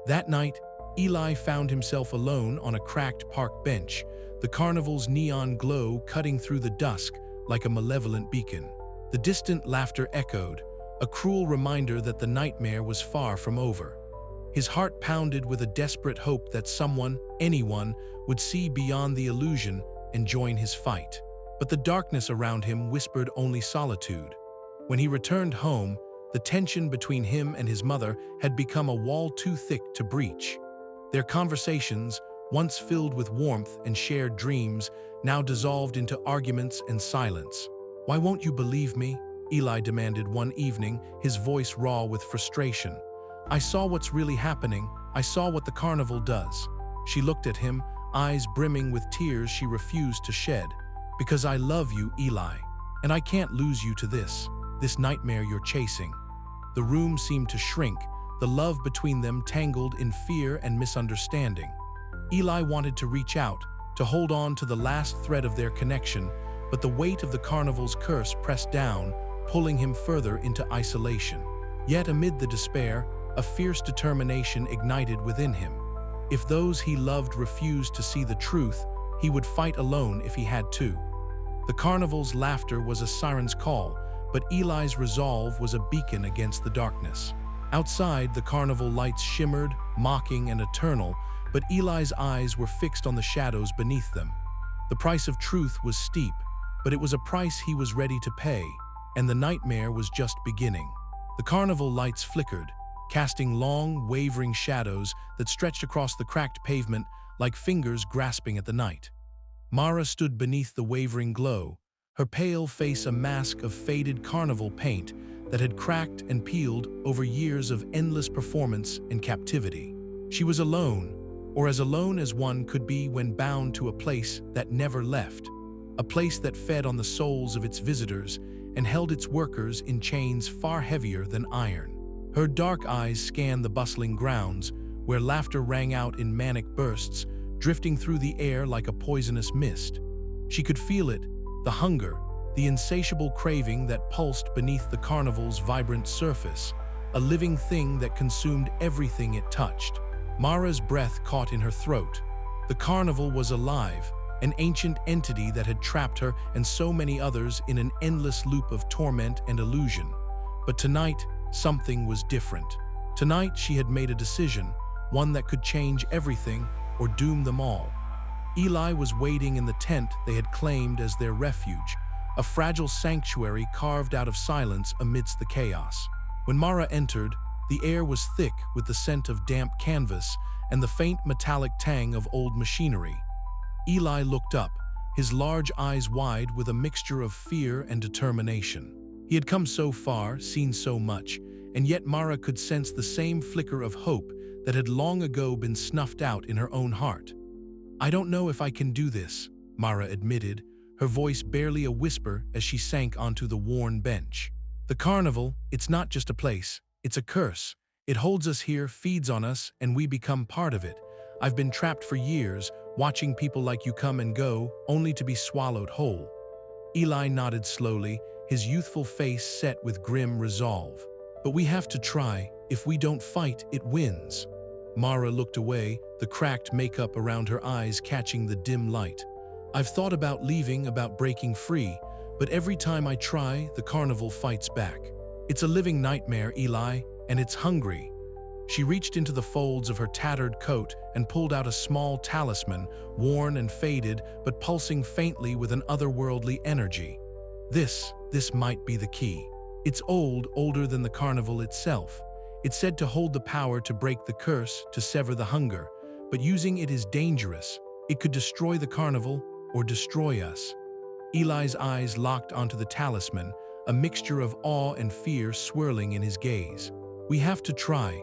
[SPEAKER 1] That night, Eli found himself alone on a cracked park bench, the carnival's neon glow cutting through the dusk like a malevolent beacon. The distant laughter echoed, a cruel reminder that the nightmare was far from over. His heart pounded with a desperate hope that someone, anyone, would see beyond the illusion and join his fight. But the darkness around him whispered only solitude. When he returned home, the tension between him and his mother had become a wall too thick to breach. Their conversations, once filled with warmth and shared dreams, now dissolved into arguments and silence. "Why won't you believe me?" Eli demanded one evening, his voice raw with frustration. "I saw what's really happening. I saw what the carnival does." She looked at him, eyes brimming with tears she refused to shed. "Because I love you, Eli, and I can't lose you to this nightmare you're chasing." The room seemed to shrink, the love between them tangled in fear and misunderstanding. Eli wanted to reach out, to hold on to the last thread of their connection, but the weight of the carnival's curse pressed down, pulling him further into isolation. Yet amid the despair, a fierce determination ignited within him. If those he loved refused to see the truth, he would fight alone if he had to. The carnival's laughter was a siren's call, but Eli's resolve was a beacon against the darkness. Outside, the carnival lights shimmered, mocking and eternal, but Eli's eyes were fixed on the shadows beneath them. The price of truth was steep, but it was a price he was ready to pay, and the nightmare was just beginning. The carnival lights flickered, casting long, wavering shadows that stretched across the cracked pavement like fingers grasping at the night. Mara stood beneath the wavering glow, her pale face a mask of faded carnival paint that had cracked and peeled over years of endless performance and captivity. She was alone, or as alone as one could be when bound to a place that never left, a place that fed on the souls of its visitors and held its workers in chains far heavier than iron. Her dark eyes scanned the bustling grounds, where laughter rang out in manic bursts, drifting through the air like a poisonous mist. She could feel it, the hunger, the insatiable craving that pulsed beneath the carnival's vibrant surface, a living thing that consumed everything it touched. Mara's breath caught in her throat. The carnival was alive, an ancient entity that had trapped her and so many others in an endless loop of torment and illusion. But tonight, something was different. Tonight, she had made a decision, one that could change everything or doom them all. Eli was waiting in the tent they had claimed as their refuge, a fragile sanctuary carved out of silence amidst the chaos. When Mara entered, the air was thick with the scent of damp canvas and the faint metallic tang of old machinery. Eli looked up, his large eyes wide with a mixture of fear and determination. He had come so far, seen so much, and yet Mara could sense the same flicker of hope that had long ago been snuffed out in her own heart. "I don't know if I can do this," Mara admitted, her voice barely a whisper as she sank onto the worn bench. "The carnival, it's not just a place, it's a curse. It holds us here, feeds on us, and we become part of it. I've been trapped for years, watching people like you come and go, only to be swallowed whole." Eli nodded slowly, his youthful face set with grim resolve. "But we have to try. If we don't fight, it wins." Mara looked away, the cracked makeup around her eyes catching the dim light. "I've thought about leaving, about breaking free, but every time I try, the carnival fights back. It's a living nightmare, Eli, and it's hungry." She reached into the folds of her tattered coat and pulled out a small talisman, worn and faded, but pulsing faintly with an otherworldly energy. This might be the key. It's old, older than the carnival itself. It's said to hold the power to break the curse, to sever the hunger, but using it is dangerous. It could destroy the carnival or destroy us. Eli's eyes locked onto the talisman, a mixture of awe and fear swirling in his gaze. "We have to try."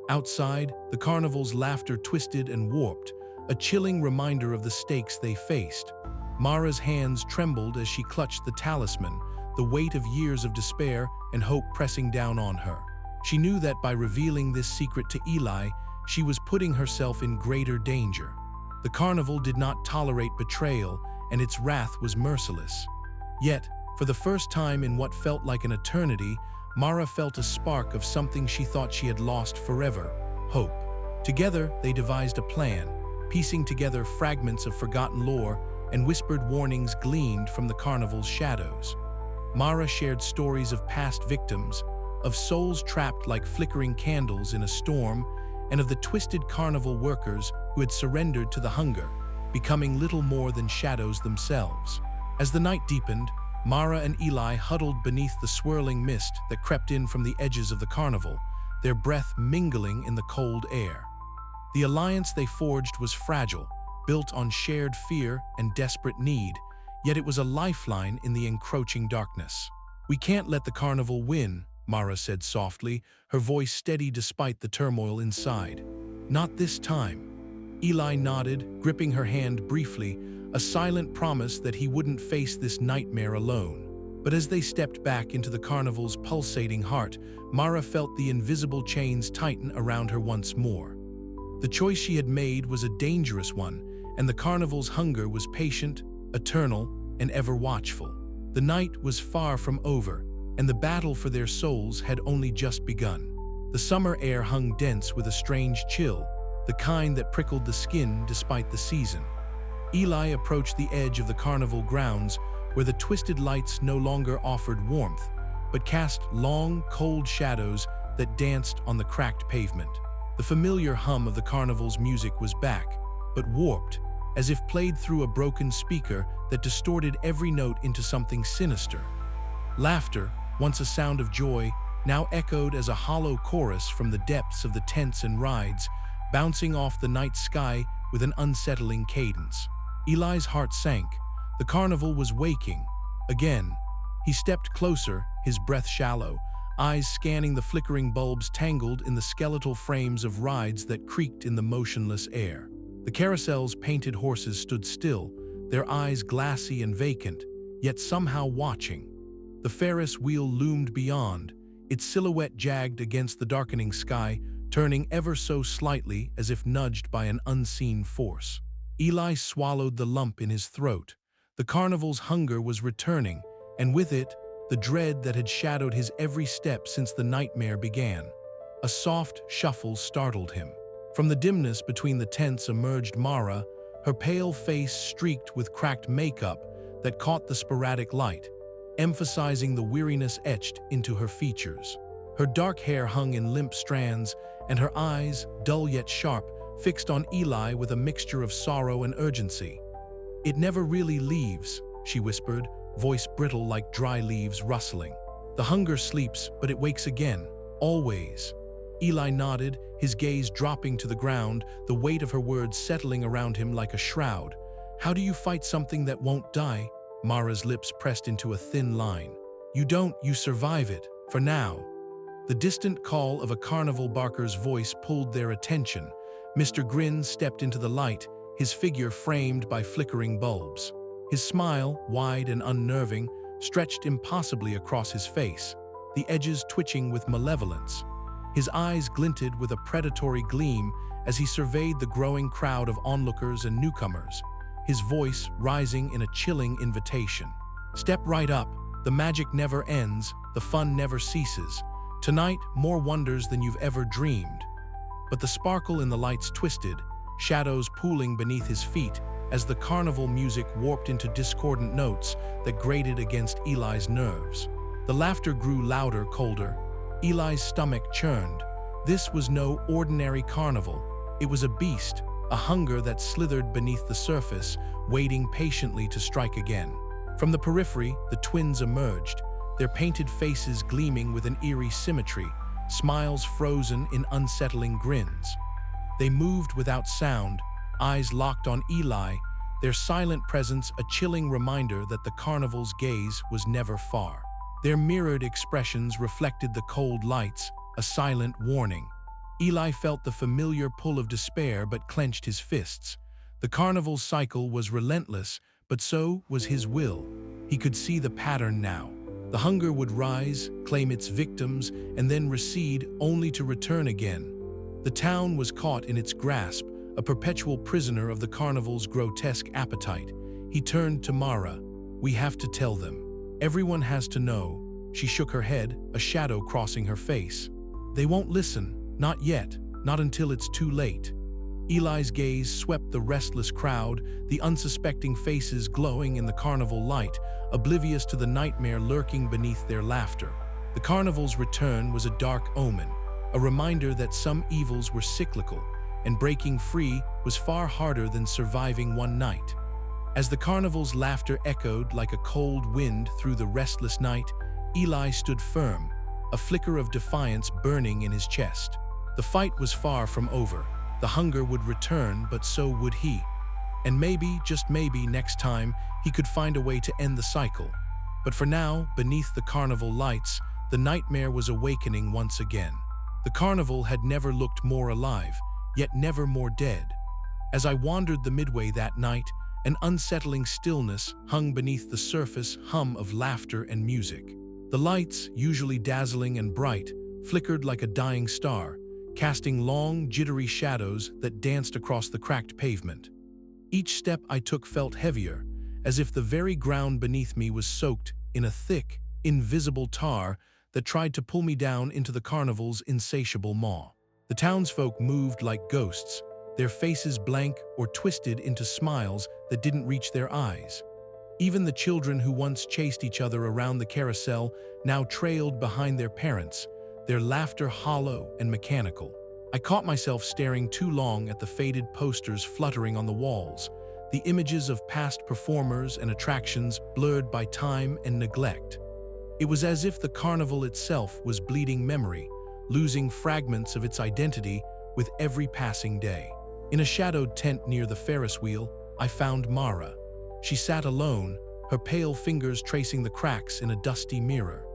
[SPEAKER 1] Outside, the carnival's laughter twisted and warped, a chilling reminder of the stakes they faced. Mara's hands trembled as she clutched the talisman, the weight of years of despair and hope pressing down on her. She knew that by revealing this secret to Eli, she was putting herself in greater danger. The carnival did not tolerate betrayal, and its wrath was merciless. Yet, for the first time in what felt like an eternity, Mara felt a spark of something she thought she had lost forever: hope. Together, they devised a plan, piecing together fragments of forgotten lore, and whispered warnings gleamed from the carnival's shadows. Mara shared stories of past victims, of souls trapped like flickering candles in a storm, and of the twisted carnival workers who had surrendered to the hunger, becoming little more than shadows themselves. As the night deepened, Mara and Eli huddled beneath the swirling mist that crept in from the edges of the carnival, their breath mingling in the cold air. The alliance they forged was fragile, built on shared fear and desperate need, yet it was a lifeline in the encroaching darkness. "We can't let the carnival win," Mara said softly, her voice steady despite the turmoil inside. "Not this time." Eli nodded, gripping her hand briefly, a silent promise that he wouldn't face this nightmare alone. But as they stepped back into the carnival's pulsating heart, Mara felt the invisible chains tighten around her once more. The choice she had made was a dangerous one, and the carnival's hunger was patient, eternal, and ever watchful. The night was far from over, and the battle for their souls had only just begun. The summer air hung dense with a strange chill, the kind that prickled the skin despite the season. Eli approached the edge of the carnival grounds, where the twisted lights no longer offered warmth, but cast long, cold shadows that danced on the cracked pavement. The familiar hum of the carnival's music was back, but warped, as if played through a broken speaker that distorted every note into something sinister. Laughter, once a sound of joy, now echoed as a hollow chorus from the depths of the tents and rides, bouncing off the night sky with an unsettling cadence. Eli's heart sank. The carnival was waking. Again. He stepped closer, his breath shallow, eyes scanning the flickering bulbs tangled in the skeletal frames of rides that creaked in the motionless air. The carousel's painted horses stood still, their eyes glassy and vacant, yet somehow watching. The Ferris wheel loomed beyond, its silhouette jagged against the darkening sky, turning ever so slightly as if nudged by an unseen force. Eli swallowed the lump in his throat. The carnival's hunger was returning, and with it, the dread that had shadowed his every step since the nightmare began. A soft shuffle startled him. From the dimness between the tents emerged Mara, her pale face streaked with cracked makeup that caught the sporadic light, emphasizing the weariness etched into her features. Her dark hair hung in limp strands, and her eyes, dull yet sharp, fixed on Eli with a mixture of sorrow and urgency. "It never really leaves," she whispered, voice brittle like dry leaves rustling. "The hunger sleeps, but it wakes again, always." Eli nodded, his gaze dropping to the ground, the weight of her words settling around him like a shroud. "How do you fight something that won't die?" Mara's lips pressed into a thin line. "You don't, you survive it, for now." The distant call of a carnival barker's voice pulled their attention. Mr. Grin stepped into the light, his figure framed by flickering bulbs. His smile, wide and unnerving, stretched impossibly across his face, the edges twitching with malevolence. His eyes glinted with a predatory gleam as he surveyed the growing crowd of onlookers and newcomers, his voice rising in a chilling invitation. "Step right up. The magic never ends, the fun never ceases. Tonight, more wonders than you've ever dreamed." But the sparkle in the lights twisted, shadows pooling beneath his feet as the carnival music warped into discordant notes that grated against Eli's nerves. The laughter grew louder, colder. Eli's stomach churned. This was no ordinary carnival. It was a beast, a hunger that slithered beneath the surface, waiting patiently to strike again. From the periphery, the twins emerged, their painted faces gleaming with an eerie symmetry, smiles frozen in unsettling grins. They moved without sound, eyes locked on Eli, their silent presence a chilling reminder that the carnival's gaze was never far. Their mirrored expressions reflected the cold lights, a silent warning. Eli felt the familiar pull of despair but clenched his fists. The carnival's cycle was relentless, but so was his will. He could see the pattern now. The hunger would rise, claim its victims, and then recede only to return again. The town was caught in its grasp, a perpetual prisoner of the carnival's grotesque appetite. He turned to Mara. "We have to tell them. Everyone has to know." She shook her head, a shadow crossing her face. "They won't listen, not yet, not until it's too late." Eli's gaze swept the restless crowd, the unsuspecting faces glowing in the carnival light, oblivious to the nightmare lurking beneath their laughter. The carnival's return was a dark omen, a reminder that some evils were cyclical, and breaking free was far harder than surviving one night. As the carnival's laughter echoed like a cold wind through the restless night, Eli stood firm, a flicker of defiance burning in his chest. The fight was far from over. The hunger would return, but so would he. And maybe, just maybe, next time, he could find a way to end the cycle. But for now, beneath the carnival lights, the nightmare was awakening once again. The carnival had never looked more alive, yet never more dead. As I wandered the midway that night, an unsettling stillness hung beneath the surface hum of laughter and music. The lights, usually dazzling and bright, flickered like a dying star, casting long, jittery shadows that danced across the cracked pavement. Each step I took felt heavier, as if the very ground beneath me was soaked in a thick, invisible tar that tried to pull me down into the carnival's insatiable maw. The townsfolk moved like ghosts, their faces blank or twisted into smiles that didn't reach their eyes. Even the children who once chased each other around the carousel now trailed behind their parents, their laughter hollow and mechanical. I caught myself staring too long at the faded posters fluttering on the walls, the images of past performers and attractions blurred by time and neglect. It was as if the carnival itself was bleeding memory, losing fragments of its identity with every passing day. In a shadowed tent near the Ferris wheel, I found Mara. She sat alone, her pale fingers tracing the cracks in a dusty mirror.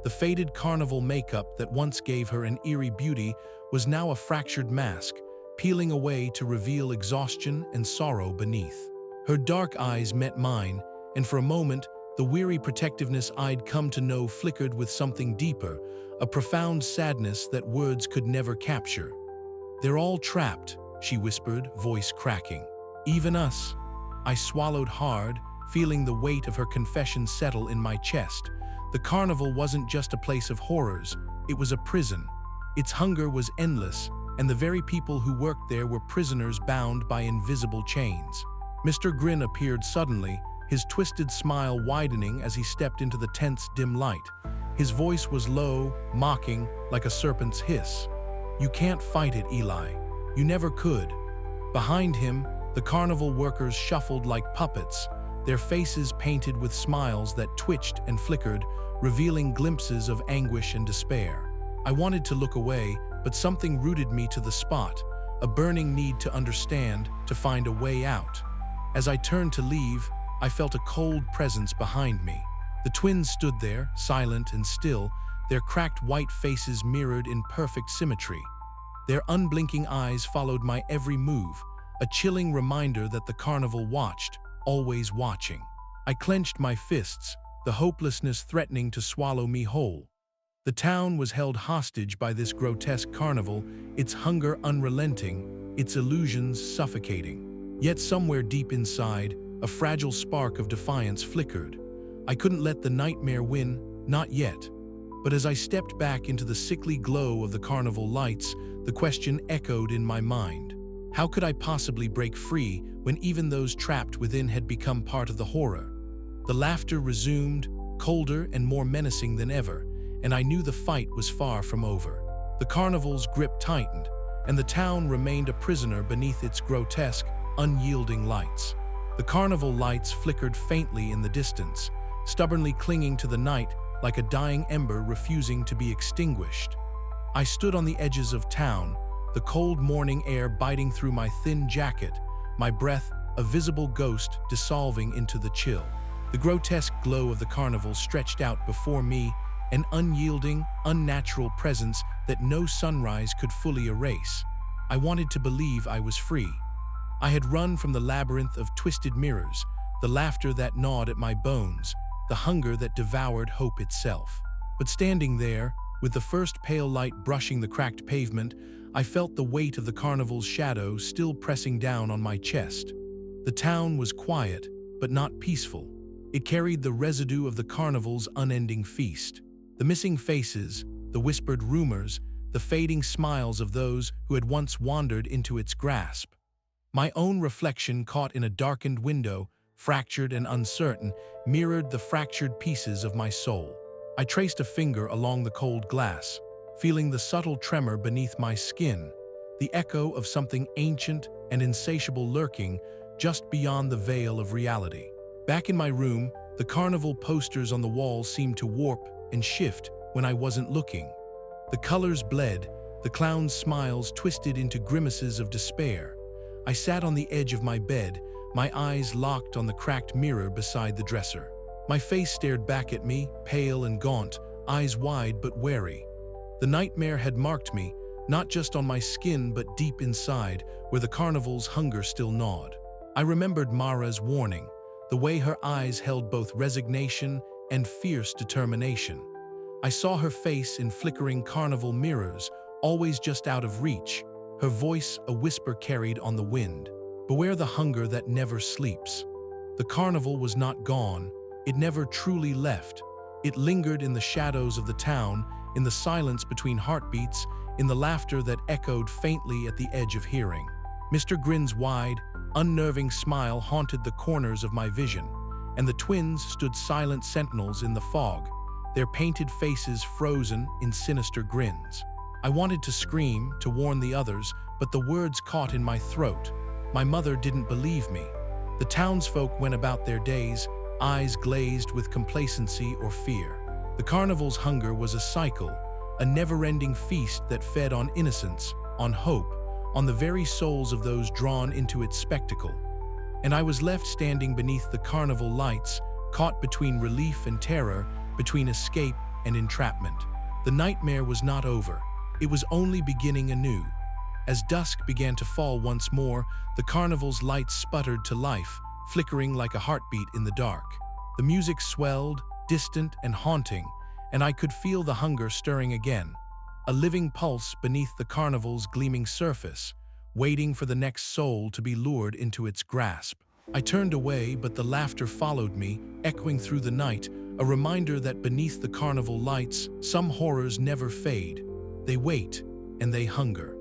[SPEAKER 1] The faded carnival makeup that once gave her an eerie beauty was now a fractured mask, peeling away to reveal exhaustion and sorrow beneath. Her dark eyes met mine, and for a moment, the weary protectiveness I'd come to know flickered with something deeper, a profound sadness that words could never capture. "They're all trapped," she whispered, voice cracking. "Even us." I swallowed hard, feeling the weight of her confession settle in my chest. The carnival wasn't just a place of horrors, it was a prison. Its hunger was endless, and the very people who worked there were prisoners bound by invisible chains. Mr. Grin appeared suddenly, his twisted smile widening as he stepped into the tent's dim light. His voice was low, mocking, like a serpent's hiss. "You can't fight it, Eli. You never could." Behind him, the carnival workers shuffled like puppets, their faces painted with smiles that twitched and flickered, revealing glimpses of anguish and despair. I wanted to look away, but something rooted me to the spot, a burning need to understand, to find a way out. As I turned to leave, I felt a cold presence behind me. The twins stood there, silent and still, their cracked white faces mirrored in perfect symmetry. Their unblinking eyes followed my every move, a chilling reminder that the carnival watched, always watching. I clenched my fists, the hopelessness threatening to swallow me whole. The town was held hostage by this grotesque carnival, its hunger unrelenting, its illusions suffocating. Yet somewhere deep inside, a fragile spark of defiance flickered. I couldn't let the nightmare win, not yet. But as I stepped back into the sickly glow of the carnival lights, the question echoed in my mind. How could I possibly break free when even those trapped within had become part of the horror? The laughter resumed, colder and more menacing than ever, and I knew the fight was far from over. The carnival's grip tightened, and the town remained a prisoner beneath its grotesque, unyielding lights. The carnival lights flickered faintly in the distance, stubbornly clinging to the night like a dying ember refusing to be extinguished. I stood on the edges of town, the cold morning air biting through my thin jacket, my breath a visible ghost dissolving into the chill. The grotesque glow of the carnival stretched out before me, an unyielding, unnatural presence that no sunrise could fully erase. I wanted to believe I was free. I had run from the labyrinth of twisted mirrors, the laughter that gnawed at my bones, the hunger that devoured hope itself. But standing there, with the first pale light brushing the cracked pavement, I felt the weight of the carnival's shadow still pressing down on my chest. The town was quiet, but not peaceful. It carried the residue of the carnival's unending feast. The missing faces, the whispered rumors, the fading smiles of those who had once wandered into its grasp. My own reflection caught in a darkened window, fractured and uncertain, mirrored the fractured pieces of my soul. I traced a finger along the cold glass, feeling the subtle tremor beneath my skin, the echo of something ancient and insatiable lurking just beyond the veil of reality. Back in my room, the carnival posters on the walls seemed to warp and shift when I wasn't looking. The colors bled, the clowns' smiles twisted into grimaces of despair. I sat on the edge of my bed, my eyes locked on the cracked mirror beside the dresser. My face stared back at me, pale and gaunt, eyes wide but wary. The nightmare had marked me, not just on my skin but deep inside, where the carnival's hunger still gnawed. I remembered Mara's warning, the way her eyes held both resignation and fierce determination. I saw her face in flickering carnival mirrors, always just out of reach, her voice a whisper carried on the wind. Beware the hunger that never sleeps. The carnival was not gone, it never truly left. It lingered in the shadows of the town, in the silence between heartbeats, in the laughter that echoed faintly at the edge of hearing. Mr. Grin's wide, unnerving smile haunted the corners of my vision, and the twins stood silent sentinels in the fog, their painted faces frozen in sinister grins. I wanted to scream, to warn the others, but the words caught in my throat. My mother didn't believe me. The townsfolk went about their days, eyes glazed with complacency or fear. The carnival's hunger was a cycle, a never-ending feast that fed on innocence, on hope, on the very souls of those drawn into its spectacle. And I was left standing beneath the carnival lights, caught between relief and terror, between escape and entrapment. The nightmare was not over. It was only beginning anew. As dusk began to fall once more, the carnival's lights sputtered to life, flickering like a heartbeat in the dark. The music swelled, distant and haunting, and I could feel the hunger stirring again. a living pulse beneath the carnival's gleaming surface, waiting for the next soul to be lured into its grasp. I turned away, but the laughter followed me, echoing through the night, a reminder that beneath the carnival lights, some horrors never fade. They wait, and they hunger.